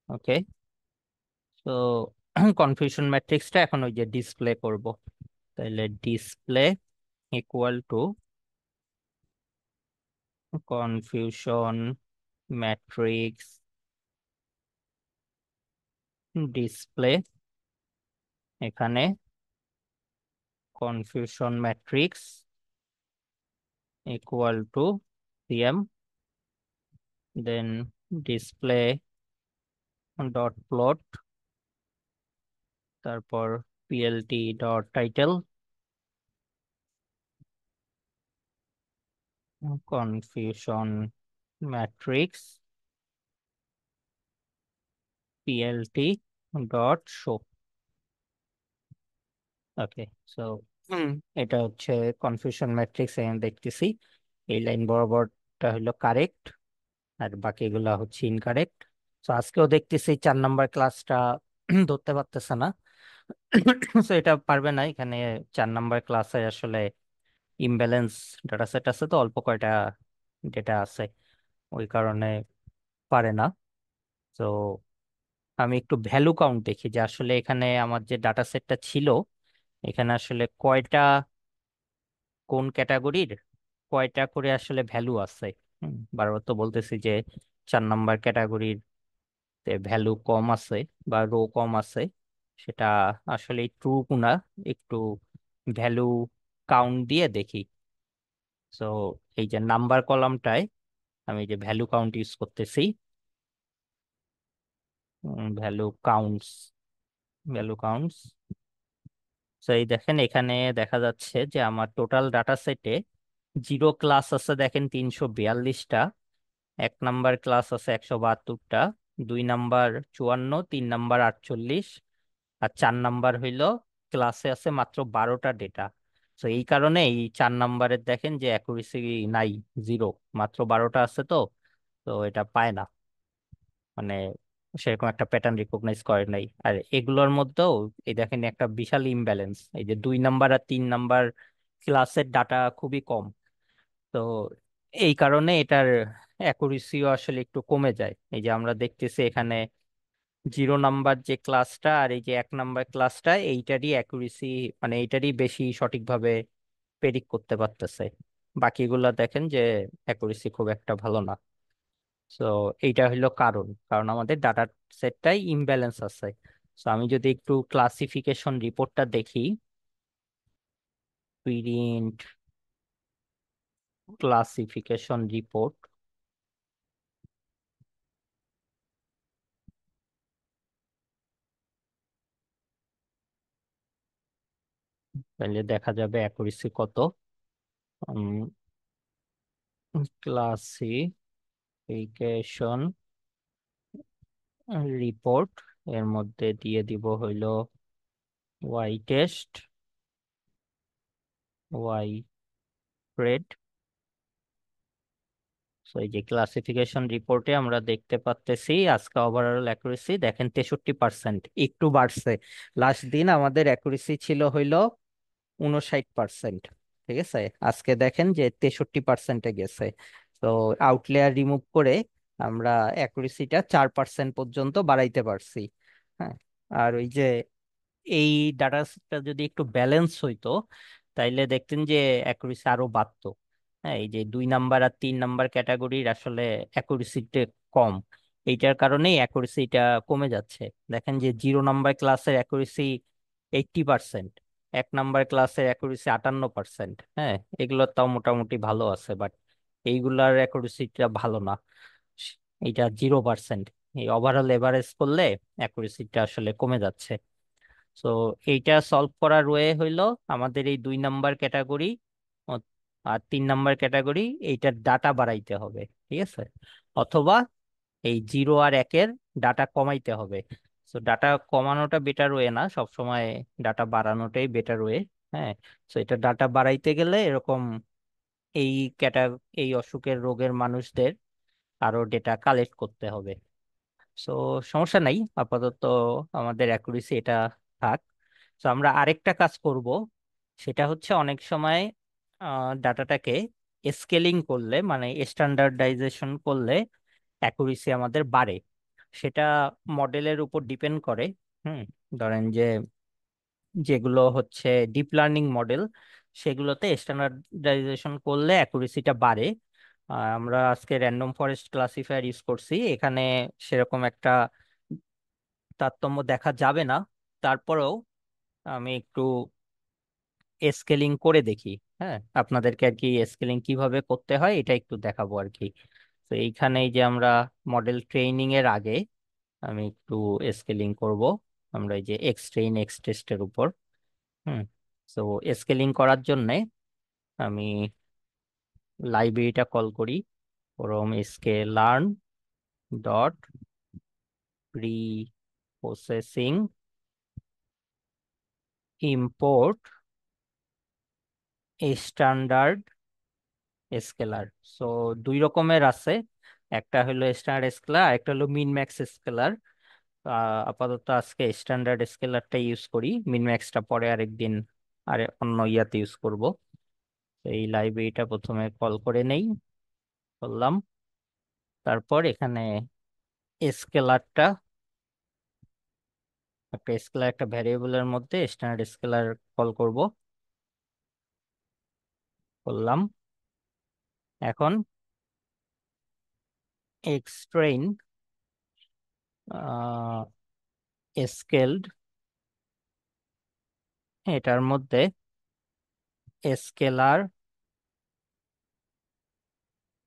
ওকে, তো কনফিউশন ম্যাট্রিক্সটা এখন ওই যে ডিসপ্লে করব, তাহলে display equal to confusion matrix display, এখানে confusion matrix equal to cm, then display dot plot, তারপর plt dot title, confusion matrix, plt dot show. Okay, so এটা হচ্ছে কনফিউশন ম্যাট্রিক্স। এখানে দেখতেছি এই লাইন বরাবরটা হলো কারেক্ট, আর বাকিগুলা হচ্ছে ইনকারেক্ট। তো আজকেও দেখতেছি 4 নাম্বার ক্লাসটা ধরতে পারতেছে না। তো এটা পারবে না, এখানে 4 নাম্বার ক্লাসে আসলে ইমব্যালেন্স ডাটা সেট আছে, তো অল্প কয়টা ডেটা আছে, ওই কারণে পারে না। তো আমি একটু ভ্যালু কাউন্ট দেখি যে আসলে এখানে আমার যে ডাটা সেটটা ছিল, এখানে আসলে কয়টা, কোন ক্যাটাগরির কয়টা করে আসলে ভ্যালু আছে। বারবার তো বলতেছি যে 4 নাম্বার ক্যাটাগরির ভ্যালু কম আছে বা রো কম আছে, সেটা আসলে ট্রু কিনা একটু ভ্যালু কাউন্ট দিয়ে দেখি। সো এই যে নাম্বার কলামটায় আমি যে ভ্যালু কাউন্ট ইউজ করতেছি, ভ্যালু কাউন্টস, ভ্যালু কাউন্টস। তো এই দেখেন এখানে দেখা যাচ্ছে যে আমার টোটাল ডাটা সেটে জিরো ক্লাস আছে দেখেন 342টা, 1 নাম্বার ক্লাস আছে 172টা, 2 নাম্বার 54, 3 নাম্বার 48, আর 4 নাম্বার হইলো ক্লাসে আছে মাত্র 12টা ডেটা। তো এই কারণে এই 4 নাম্বারের দেখেন যে অ্যাকুরেসি নাই, জিরো, মাত্র 12টা আছে। তো তো এটা পায় না, মানে সেরকম একটা প্যাটার্ন রিকগনাইজ করে নাই। আর এগুলোর মধ্যেও এই দেখেন একটা বিশাল ইমব্যালেন্স, এই যে 2 নাম্বার আর 3 নাম্বার ক্লাসের ডাটা খুবই কম। তো এই কারণে এটার অ্যাকুরেসিও আসলে একটু কমে যায়। এই যে আমরা দেখতেছি এখানে 0 নাম্বার যে ক্লাসটা আর এই যে 1 নাম্বার ক্লাসটা, এইটারই অ্যাকুরেসি, মানে এইটারই বেশি সঠিকভাবে প্রেডিক্ট করতে পারতেছে। বাকিগুলা দেখেন যে অ্যাকুরেসি খুব একটা ভালো না। তো এইটা হলো কারণ, কারণ আমাদের ডাটা সেটটাই ইমব্যালেন্স আছে। তো আমি যদি একটু ক্লাসিফিকেশন রিপোর্টটা দেখি, প্রিন্ট ক্লাসিফিকেশন রিপোর্ট, তাহলে দেখা যাবে অ্যাকুরেসি কত। ক্লাসিফিকেশন রিপোর্ট, এর মধ্যে দিয়ে দিব হইলো ওয়াই টেস্ট, ওয়াই গ্রেড। তো এই যে ক্লাসিফিকেশন রিপোর্টে আমরা দেখতে পাচ্তেছি আজকে ওভারঅল অ্যাকুরেসি দেখেন 63%, একটু বাড়ছে। লাস্ট দিন আমাদের অ্যাকুরেসি ছিল হইলো 59%, ঠিক আছে, আজকে দেখেন যে 63%-এ গেছে। তো আউটলেয়ার রিমুভ করে আমরা অ্যাকুরেসিটা 4% পর্যন্ত বাড়াইতে পারছি। হ্যাঁ, আর ওই যে এই ডাটাটা যদি একটু ব্যালেন্স হইতো, তাইলে দেখতেন যে অ্যাকুরেসি আরো বাড়তো। হ্যাঁ, এই যে 2 নাম্বার আর 3 নাম্বার ক্যাটাগরির আসলে অ্যাকুরেসিটা কম, এইটার কারণেই অ্যাকুরেসিটা কমে যাচ্ছে। দেখেন যে 0 নাম্বার ক্লাসের অ্যাকুরেসি 80%, 1 নাম্বার ক্লাসের অ্যাকুরেসি 58%। হ্যাঁ, এগুলো তাও মোটামুটি ভালো আছে, বাট এইগুলার অ্যাকুরেসিটা ভালো না, এইটা 0%। এই ওভারঅল এভারেজ করলে অ্যাকুরেসিটা আসলে কমে যাচ্ছে। সো এইটা সলভ করার ওয়ে হইলো আমাদের এই 2 নাম্বার ক্যাটাগরি আর 3 নাম্বার ক্যাটাগরি, এইটার ডাটা বাড়াইতে হবে, ঠিক আছে, অথবা এই 0 আর 1-এর ডাটা কমাইতে হবে। সো ডাটা কমানোটা বেটার ওয়ে না, সবসময় ডাটা বাড়ানোটাই বেটার ওয়ে। হ্যাঁ, সো এটা ডাটা বাড়াইতে গেলে এরকম এই ক্যাটা এই অসুখের রোগের মানুষদের আরো ডেটা কালেক্ট করতে হবে। সো সমস্যা নাই, আপাতত আমাদের অ্যাকুরেসি এটা থাক। তো আমরা আরেকটা কাজ করব, সেটা হচ্ছে অনেক সময় ডাটাটাকে স্কেলিং করলে, মানে স্ট্যান্ডার্ডাইজেশন করলে অ্যাকুরেসি আমাদের বাড়ে। সেটা মডেলের উপর ডিপেন্ড করে। হুম, ধরেন যে যেগুলো হচ্ছে ডিপ লার্নিং মডেল, সেগুলোতে স্ট্যান্ডার্ডাইজেশন করলে অ্যাকুরেসিটা বাড়ে। আমরা আজকে র্যান্ডম ফরেস্ট ক্লাসিফায়ার ইউজ করছি, এখানে সেরকম একটা তারতম্য দেখা যাবে না। তারপরেও আমি একটু স্কেলিং করে দেখি হ্যাঁ, আপনাদেরকে আর কি স্কেলিং কিভাবে করতে হয় এটা একটু দেখাবো আর কি। তো এইখানে এই যে আমরা মডেল ট্রেনিং এর আগে আমি একটু স্কেলিং করব। আমরা এই যে এক্স ট্রেইন এক্স টেস্টের উপর। হুম। তো স্কেলিং করার জন্য আমি লাইব্রেরিটা কল করি, from sklearn dot preprocessing import standard scaler. So দুই রকমের আছে, একটা হলো স্ট্যান্ডার্ড স্কেলার, একটা হলো মিন ম্যাক্স স্কেলার। আপাতত আজকে স্ট্যান্ডার্ড স্কেলারটা ইউজ করি, মিন ম্যাক্সটা পরে আরেকদিন আর অন্য ইয়াতে ইউজ করব। তো এই লাইব্রেরিটা প্রথমে কল করে নেই, করলাম। তারপর এখানে স্কেলারটা একটা ভ্যারিয়েবলের মধ্যে স্ট্যান্ডার্ড স্কেলার কল করব, করলাম। এখন এক্সট্রেইন স্কেলড, এটার মধ্যে scaler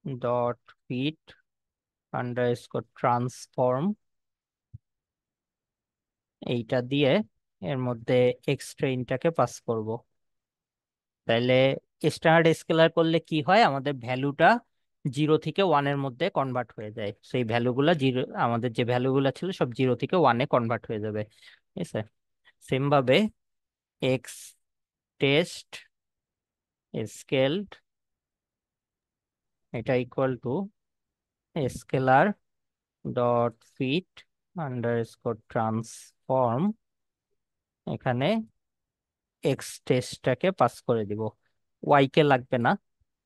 dot fit underscore transform, এইটা দিয়ে এর মধ্যে এক্সট্রেইনটাকে পাস করব। তাইলে স্ট্যান্ডার্ড স্কেলার করলে কি হয়, আমাদের ভ্যালুটা 0 থেকে 1-এর মধ্যে কনভার্ট হয়ে যায়। সেই ভ্যালুগুলা জিরো, আমাদের যে ভ্যালুগুলা ছিল সব 0 থেকে 1-এ কনভার্ট হয়ে যাবে। ঠিক আছে। সেম ভাবে এক্স টেস্ট স্কেলড, এটা equal to scaler dot fit underscore transform, এখানে এক্স টেস্টটাকে পাস করে দিব, ওয়াই কে লাগবে না,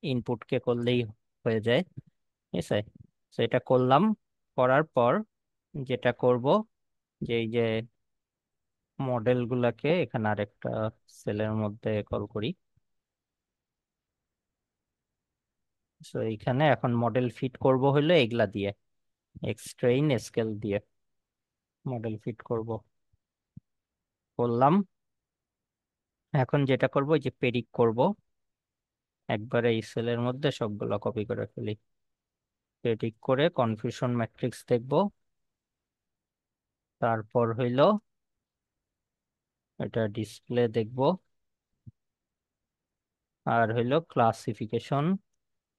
ইনপুট কে করলেই হয়ে যায়। ঠিক আছে। তো এটা করলাম, করার পর যেটা করব যে এই যে মডেল গুলাকে এখানে আরেকটা সেলের মধ্যে কল করি। তো এইখানে এখন মডেল ফিট করব হইলো এগুলা দিয়ে, এক্স ট্রেইন স্কেল দিয়ে মডেল ফিট করব, করলাম। এখন যেটা করব এই যে প্রেডিক্ট করব, একবারে এই সেলের মধ্যে সবগুলা কপি করে ফেলি, প্রেডিক্ট করে কনফিউশন ম্যাট্রিক্স দেখব। তারপর হইলো এটা ডিসপ্লে দেখব, আর হইলো ক্লাসিফিকেশন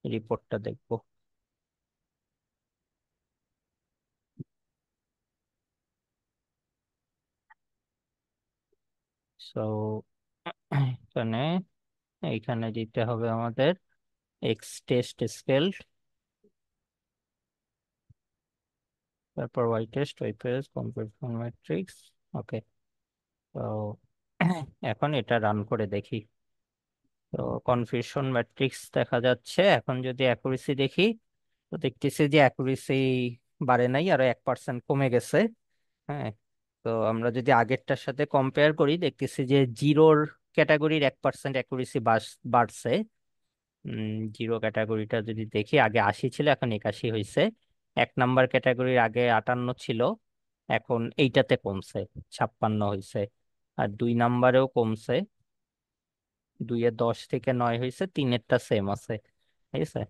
রিপোর্টটা দেখব। সো এখানে এইখানে দিতে হবে আমাদের এক্স টেস্ট স্কেল, তারপর y test y test confusion matrix. Okay. তো এখন এটা রান করে দেখি। তো কনফিউশন ম্যাট্রিক্স দেখা যাচ্ছে। এখন যদি অ্যাকুরেসি দেখি, তো দেখতেছি যে অ্যাকুরেসি বাড়ে নাই, আরো 1% কমে গেছে। হ্যাঁ। তো আমরা যদি আগেরটার সাথে কম্পেয়ার করি দেখতেছি যে জিরোর ক্যাটাগরির 1% অ্যাকুরেসি বাড়ছে। জিরো ক্যাটাগরিটা যদি দেখি, আগে 80 ছিল এখন 81 হয়েছে। 1 নাম্বার ক্যাটাগরির আগে 58 ছিল, এখন এইটাতে কমছে, 56 হয়েছে। আর 2 নাম্বারেও কমছে, 2-এ 10 থেকে 9 হয়েছে, 3-এরটা সেম আছে। ঠিক আছে।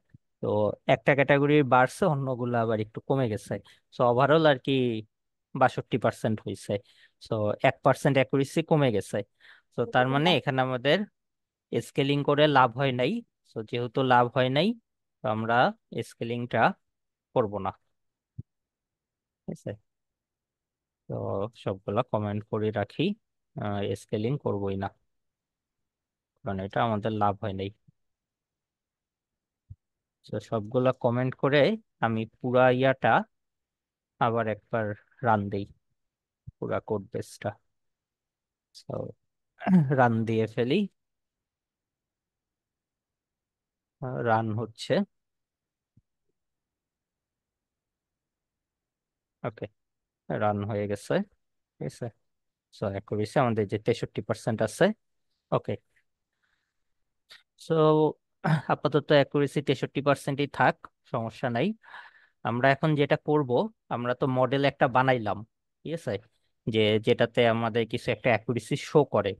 তো একটা ক্যাটাগরি বাড়ছে, অন্যগুলো আবার একটু কমে গেছে। সো ওভারঅল আর কি 62% হয়েছে। সো 1% অ্যাকুরেসি কমে গেছে। তো তার মানে এখানে আমাদের স্কেলিং করে লাভ হয় নাই। তো যেহেতু লাভ হয় নাই, তো আমরা স্কেলিংটা করব না। ঠিক আছে। তো সবগুলা কমেন্ট করে রাখি, স্কেলিং করবোই না, কারণ এটা আমাদের লাভ হয় নাই। তো সবগুলা কমেন্ট করে আমি পুরা ইয়াটা আবার একবার রান দেই, পুরা কোড বেসটা। তো রান দিয়ে ফেলি, রান হচ্ছে। ওকে, রান হয়ে গেছে। ঠিক আছে। সো অ্যাকুরেসি আমাদের যে 63% আছে। ওকে। সো আপাতত অ্যাকুরেসি 63%ই থাক, সমস্যা নাই। আমরা এখন যেটা করব, আমরা তো মডেল একটা বানাইলাম, ঠিক আছে, যে যেটাতে আমাদের কিছু একটা অ্যাকুরেসি শো করে।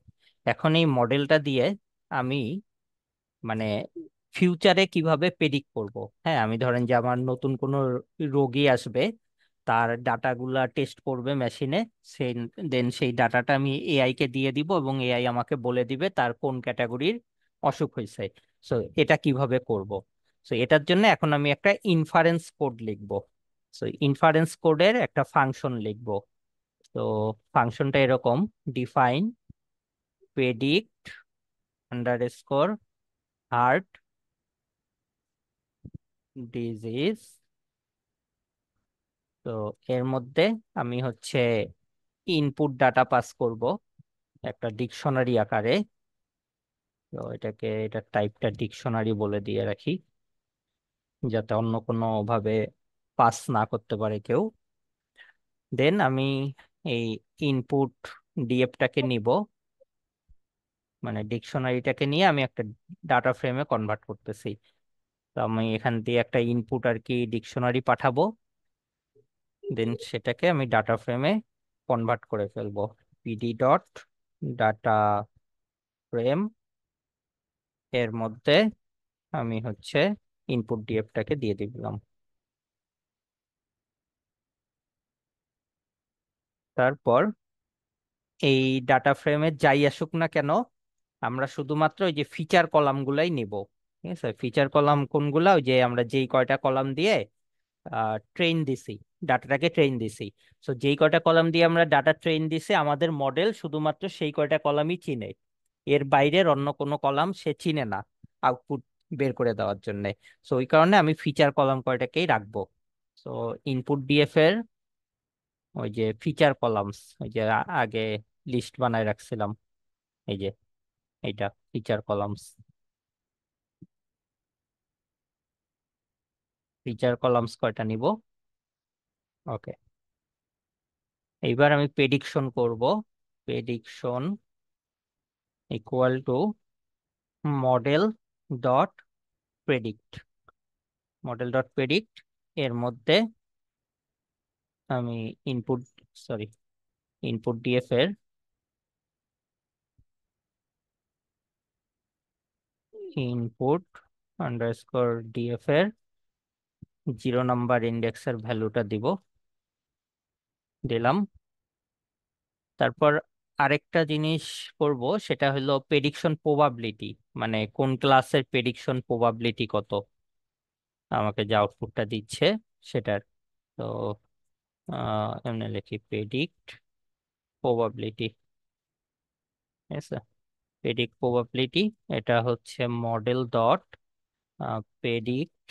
এখন এই মডেলটা দিয়ে আমি মানে ফিউচারে কিভাবে প্রেডিক্ট করব। হ্যাঁ, আমি ধরেন যে আমার নতুন কোনো রোগী আসবে, তার ডাটাগুলা টেস্ট করবে মেশিনে, সেই দেন সেই ডাটাটা আমি এআই কে দিয়ে দিব এবং এআই আমাকে বলে দিবে তার কোন ক্যাটাগরির অসুখ হয়েছে। সো এটা কিভাবে করব। সো এটার জন্য এখন আমি একটা ইনফারেন্স কোড লিখব। সো ইনফারেন্স কোডের একটা ফাংশন লিখব। তো ফাংশনটা এরকম: define predict underscore heart disease. তো এর মধ্যে আমি হচ্ছে ইনপুট ডাটা পাস করব একটা ডিকশনারি আকারে। তো এটা টাইপটা ডিকশনারি বলে দিয়ে রাখি, যাতে অন্য কোনো ভাবে পাস না করতে পারে কেউ। দেন আমি এই ইনপুট ডিএফটাকে নিব, মানে ডিকশনারিটাকে নিয়ে আমি একটা ডাটা ফ্রেমে কনভার্ট করতেছি। তো আমি এখান দিয়ে একটা ইনপুট আর কি ডিকশনারি পাঠাবো, দেন সেটাকে আমি ডাটা ফ্রেমে কনভার্ট করে ফেলবো। পিডি ডট ডাটা ফ্রেম এর মধ্যে আমি হচ্ছে ইনপুট ডিএফটাকে দিয়ে দিলাম। তারপর এই ডাটা ফ্রেমে যাই আসুক না কেন, আমরা শুধুমাত্র ওই যে ফিচার কলাম গুলাই নিব। ঠিক আছে, ফিচার কলাম কোনগুলা? ওই যে আমরা যেই কয়টা কলাম দিয়ে ট্রেন দিছি, ডাটাটাকে ট্রেন দিছি। সো যেই কয়টা কলাম দিয়ে আমরা ডাটা ট্রেন দিছি, আমাদের মডেল শুধুমাত্র সেই কয়টা কলামই চিনে, এর বাইরের অন্য কোনো কলাম সে চিনে না আউটপুট বের করে দেওয়ার জন্য। সো ওই কারণে আমি ফিচার কলাম কয়টাকেই রাখবো। সো ইনপুট ডিএফ এর ওই যে ফিচার কলামস, ওই যে আগে লিস্ট বানায় রাখছিলাম, এই যে এইটা ফিচার কলামস। ফিচার কলামস কয়টা নিব? ওকে। এইবার আমি প্রেডিকশন করব। Prediction equal to model dot predict. Model dot predict এর মধ্যে আমি ইনপুট, সরি, ইনপুট ডিএফ এর ইনপুট আন্ডারস্কোর ডিএফ এর 0 নাম্বার ইন্ডেক্সের ভ্যালুটা দিব, দিলাম। তারপর আরেকটা জিনিস করব, সেটা হলো প্রেডিকশন প্রবাবিলিটি, মানে কোন ক্লাসের প্রেডিকশন প্রবাবিলিটি কত আমাকে যে আউটপুটটা দিচ্ছে সেটার। তো এমনি লিখি প্রেডিক্ট প্রবাবিলিটি। ঠিক আছে, প্রেডিক্ট প্রবাবিলিটি, এটা হচ্ছে model dot predict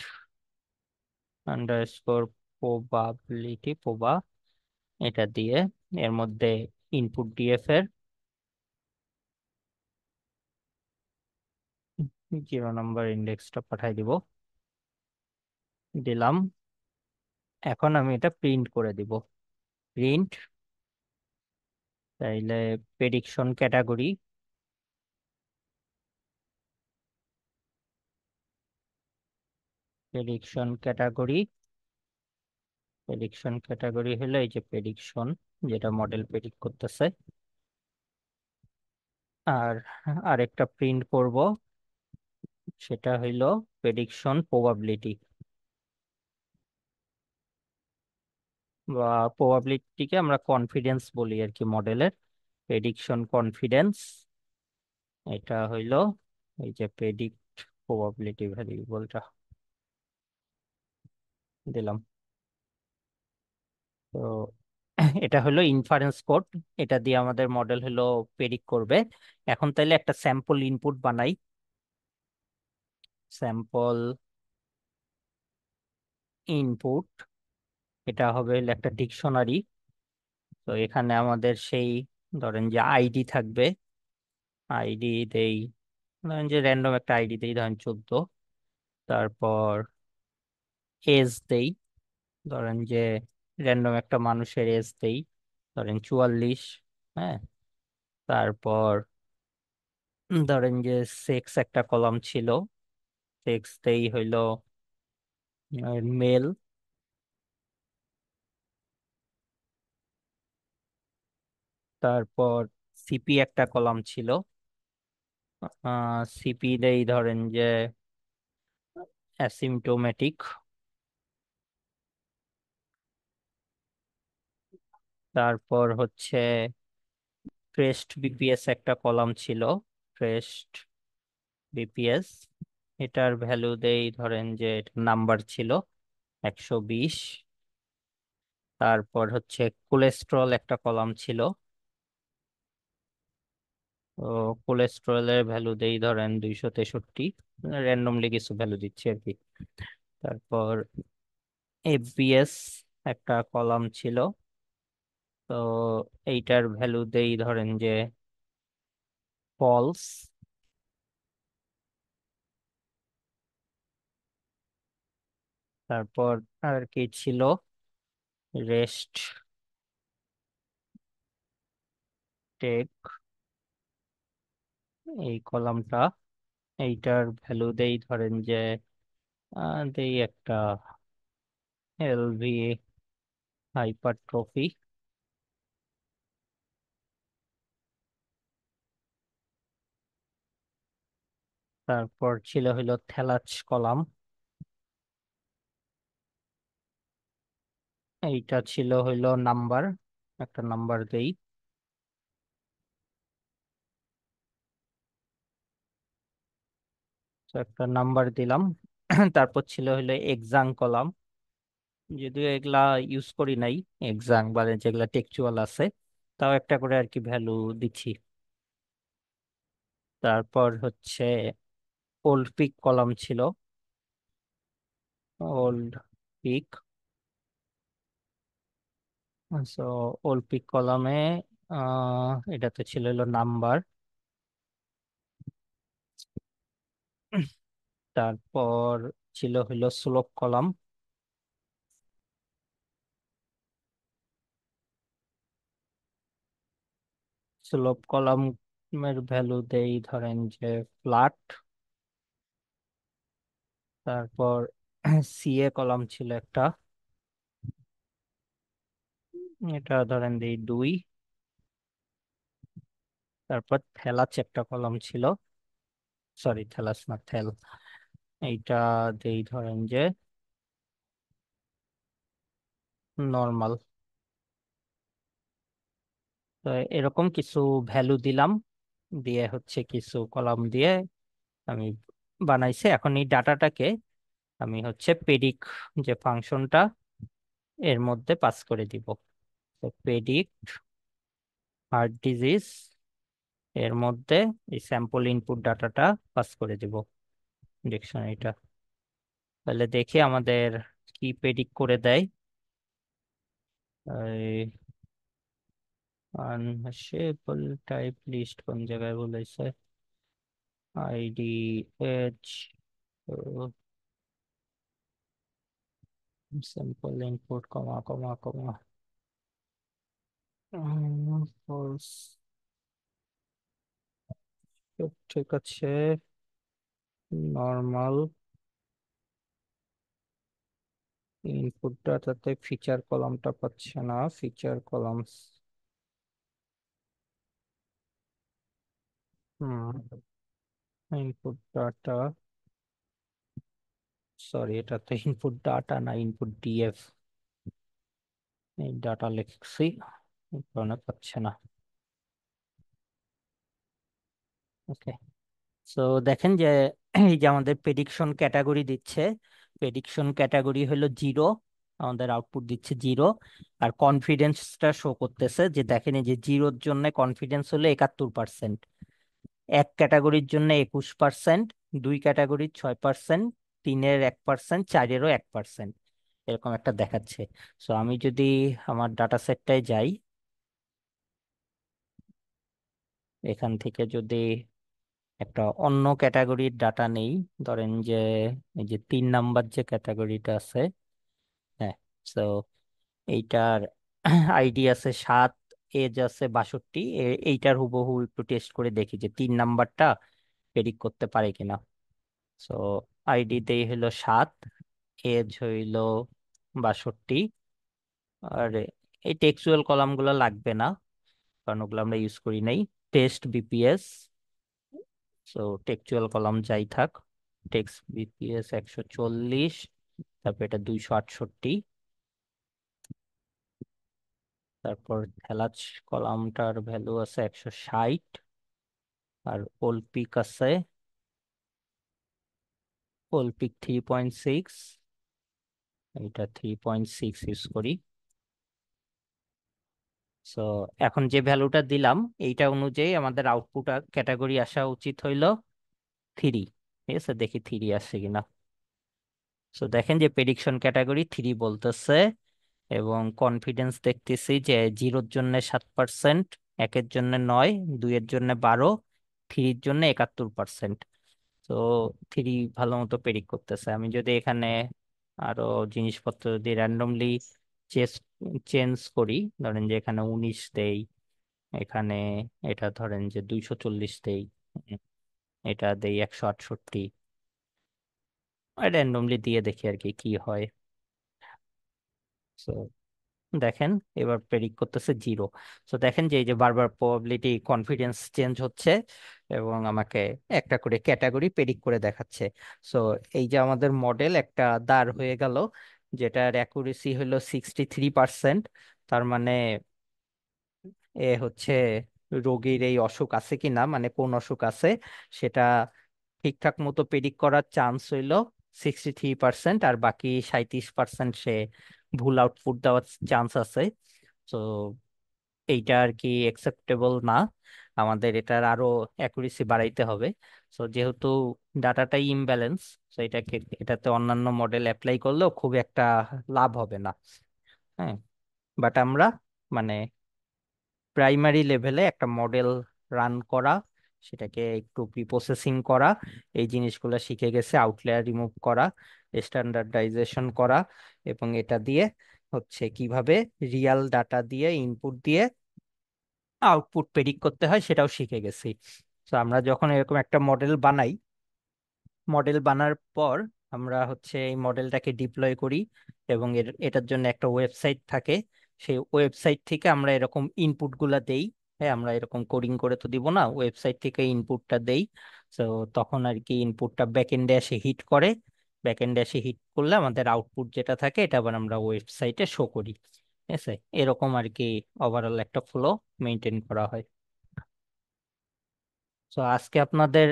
underscore probability proba, এটা দিয়ে এর মধ্যে ইনপুট ডিএফ এর 0 নাম্বার ইন্ডেক্সটা পাঠাই দিব, দিলাম। এখন আমি এটা প্রিন্ট করে দিব। প্রিন্ট, তাইলে prediction category, prediction category, prediction category হলো এই যে প্রেডিকশন, যেটা মডেল প্রেডিক্ট করতেছে। আর আরেকটা প্রিন্ট করব, সেটা হইলো প্রেডিকশন প্রবাবিলিটি, বা প্রবাবিলিটিকে আমরা কনফিডেন্স বলি আর কি মডেলের। প্রেডিকশন কনফিডেন্স, এটা হইলো এই যে প্রেডিক্ট প্রবাবিলিটি ভ্যারিয়েবলটা দিলাম। তো এটা হলো ইনফারেন্স কোড, এটা দিয়ে আমাদের মডেল হলো প্রেডিক্ট করবে। এখন তাইলে একটা স্যাম্পল ইনপুট বানাই। স্যাম্পল ইনপুট, এটা হবে হলো একটা ডিকশনারি। তো এখানে আমাদের সেই ধরেন যে আইডি থাকবে, আইডি দেই, ধরেন যে র্যান্ডম একটা আইডি দেই, ধরেন 14। তারপর এজ দেই, ধরেন যে র্যান্ডম একটা মানুষের এজ দেই, ধরেন 44। হ্যাঁ, তারপর ধরেন যে সেক্স একটা কলাম ছিল, সেক্স দেই হইলো মেল। তারপর সিপি একটা কলাম ছিল, সিপি দেই ধরেন যে অ্যাসিমটোমেটিক। তারপর হচ্ছে ক্রেস্ট বিপিএস একটা কলাম ছিল, ক্রেস্ট বিপিএস, এটার ভ্যালু দেই ধরেন যে নাম্বার ছিল 120। তারপর হচ্ছে কোলেস্ট্রল একটা কলাম ছিল, তো কোলেস্ট্রলের ভ্যালু দেই ধরেন 263, র্যান্ডমলি কিছু ভ্যালু দিচ্ছি আর কি। তারপর এফবিএস একটা কলাম ছিল, তো এইটার ভ্যালু দেই ধরেন যে ফলস। তারপর আর কি ছিল, রেস্ট টেক এই কলামটা, এইটার ভ্যালু দেই ধরেন যে দেই একটা এলভি হাইপারট্রফি। তারপর ছিল হইলো থ্যালাচ কলাম, এইটা ছিল হইলো নাম্বার, একটা নাম্বার দেই। তো একটা নাম্বার দিলাম। তারপর ছিল হইলো এক্সাং কলাম, যদিও এগুলা ইউজ করি নাই, এক্সাং বা যেগুলা টেক্সচুয়াল আছে, তাও একটা করে আর কি ভ্যালু দিচ্ছি। তারপর হচ্ছে ওল্ড পিক কলাম ছিল, old peak. So old peak কলামে এটাতে ছিল হলো নাম্বার। তারপর ছিল হলো স্লোপ কলাম, স্লোপ কলামের ভ্যালু দেই ধরেন যে ফ্ল্যাট। তারপর সিএ কলাম ছিল একটা, এটা ধরেন দেই 2। তারপর থ্যালাচ একটা কলাম ছিল, সরি থ্যালাচ না থ্যাল, এইটা দেই ধরেন যে নর্মাল। তো এরকম কিছু ভ্যালু দিলাম, দিয়ে হচ্ছে কিছু কলাম দিয়ে আমি বানাইছি। এখন এই ডাটাটাকে আমি হচ্ছে পেডিক যে ফাংশনটা এর মধ্যে পাস করে দিব। তো পেডিক হার্ট ডিজিজ এর মধ্যে এই স্যাম্পল ইনপুট ডাটাটা পাস করে দিব ডিকশনারিটা। তাহলে দেখি আমাদের কি প্রেডিক্ট করে দেয়। আনশেপল টাইপ লিস্ট কোন জায়গায় বলেছে, আইডি এইচ, স্যাম্পল ইনপুট কমা কমা কমা ফলস, ঠিক আছে, নর্মাল। ইনপুট ডাটাতে ফিচার কলামটা পাচ্ছে না, ফিচার কলামস, হুম, ইনপুট ডাটা, সরি এটা তো ইনপুট ডাটা না, ইনপুট ডিএফ, এই ডাটা লিখছি এই কারণে পাচ্ছে না। ওকে, সো দেখেন যে এই যে আমাদের প্রেডিকশন ক্যাটাগরি দিচ্ছে, প্রেডিকশন ক্যাটাগরি হলো 0, আমাদের আউটপুট দিচ্ছে 0। আর কনফিডেন্সটা শো করতেছে যে দেখেন এই যে 0-র জন্য কনফিডেন্স হলো 71%, এক ক্যাটাগরির জন্য 21%, দুই ক্যাটাগরির 6%, তিনের 1%, চারেরও 1%, এরকম একটা দেখাচ্ছে। সো আমি যদি আমার ডাটা সেটটায় যাই, এখান থেকে যদি একটা অন্য ক্যাটাগরির ডাটা নেই, ধরেন যে এই যে 3 নাম্বার যে ক্যাটাগরিটা আছে, হ্যাঁ, তো এইটার আইডি আছে 7, এজ আছে 62, এইটার হুবহু একটু টেস্ট করে দেখি যে 3 নাম্বারটা প্রেডিক্ট করতে পারে কিনা। সো আইডি দেই হলো 7, এজ হইলো 62। আর এই টেক্সচুয়াল কলামগুলো লাগবে না, কারণ ওগুলো আমরা ইউজ করি নাই। Test BPS, so textual column যাই থাক, টেক্সট বিপিএস 140, তারপর এটা 268, তারপর থেলাচ কলামটার ভ্যালু আছে 160, আর ওলপিক আছে, ওলপিক 3.6, এটা 3.6 ইউজ করি। সো এখন যে ভ্যালুটা দিলাম এইটা অনুযায়ী আমাদের আউটপুট ক্যাটাগরি আসা উচিত হইলো 3। ঠিক আছে, দেখি 3 আসছে কিনা। সো দেখেন যে প্রেডিকশন ক্যাটাগরি 3 বলতেছে, এবং কনফিডেন্স দেখতেছি যে 0-এর জন্য 7%, 1-এর জন্য 9, 2-এর জন্য 12, 3-এর জন্য 71%। তো 3 ভালো মতো প্রেডিক্ট করতেছে। আমি যদি এখানে আরো জিনিসপত্র যদি র্যান্ডমলি চেঞ্জ করি, ধরেন যে এখানে 19 দেই, এখানে এটা ধরেন যে 240 দেই, উম, এটা দেই 168, র্যান্ডমলি দিয়ে দেখি আর কি কি হয়। So, দেখেন এবার প্রেডিক্ট করতেছে 0। তো দেখেন যে এই যে বারবার প্রবাবিলিটি কনফিডেন্স চেঞ্জ হচ্ছে এবং আমাকে একটা করে ক্যাটাগরি প্রেডিক্ট করে দেখাচ্ছে। সো এই যে আমাদের মডেল একটা দাঁড় হয়ে গেল, যেটার অ্যাকুরেসি হলো 63%। তার মানে হচ্ছে রোগীর এই অসুখ আছে কি না, মানে কোন অসুখ আছে সেটা ঠিকঠাক মতো প্রেডিক্ট করার চান্স হইলো 63%, আর বাকি 37% সে ভুল আউটপুট দেওয়ার চান্স আছে। তো এইটা আর কি অ্যাকসেপ্টেবল না, আমাদের এটার আরো অ্যাকুরেসি বাড়াইতে হবে। তো যেহেতু ডাটাটাই ইমব্যালেন্স, তো এটাতে অন্যান্য মডেল অ্যাপ্লাই করলেও খুব একটা লাভ হবে না। হ্যাঁ, বাট আমরা মানে প্রাইমারি লেভেলে একটা মডেল রান করা, সেটাকে একটু প্রিপ্রসেসিং করা, এই জিনিসগুলো শিখে গেছে, আউটলায়ার রিমুভ করা, স্ট্যান্ডার্ডাইজেশন করা, এবং এটা দিয়ে হচ্ছে কিভাবে রিয়াল ডাটা দিয়ে ইনপুট দিয়ে আউটপুট প্রেডিক্ট করতে হয় সেটাও শিখে গেছি। তো আমরা যখন এরকম একটা মডেল বানাই, মডেল বানার পর আমরা হচ্ছে এই মডেলটাকে ডিপ্লয় করি, এবং এটার জন্য একটা ওয়েবসাইট থাকে। সেই ওয়েবসাইট থেকে আমরা এরকম ইনপুট গুলা দেই। হ্যাঁ, আমরা এরকম কোডিং করে তো দিব না, ওয়েবসাইট থেকে ইনপুটটা দেই। তো তখন আর কি ইনপুটটা ব্যাকএন্ডে এসে হিট করে, ব্যাকএন্ডে এসে হিট করলে আমাদের আউটপুট যেটা থাকে এটা আবার আমরা ওয়েবসাইটে শো করি। ঠিক আছে, এরকম আর কি ওভারঅল একটা ফ্লো মেনটেন করা হয়। তো আজকে আপনাদের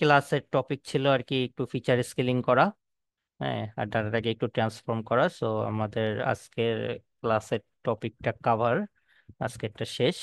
ক্লাসের টপিক ছিল আর কি একটু ফিচার স্কেলিং করা, হ্যাঁ, আর ডাটাটাকে একটু ট্রান্সফর্ম করা। সো আমাদের আজকের ক্লাসের টপিকটা কাভার আজকেরটা শেষ।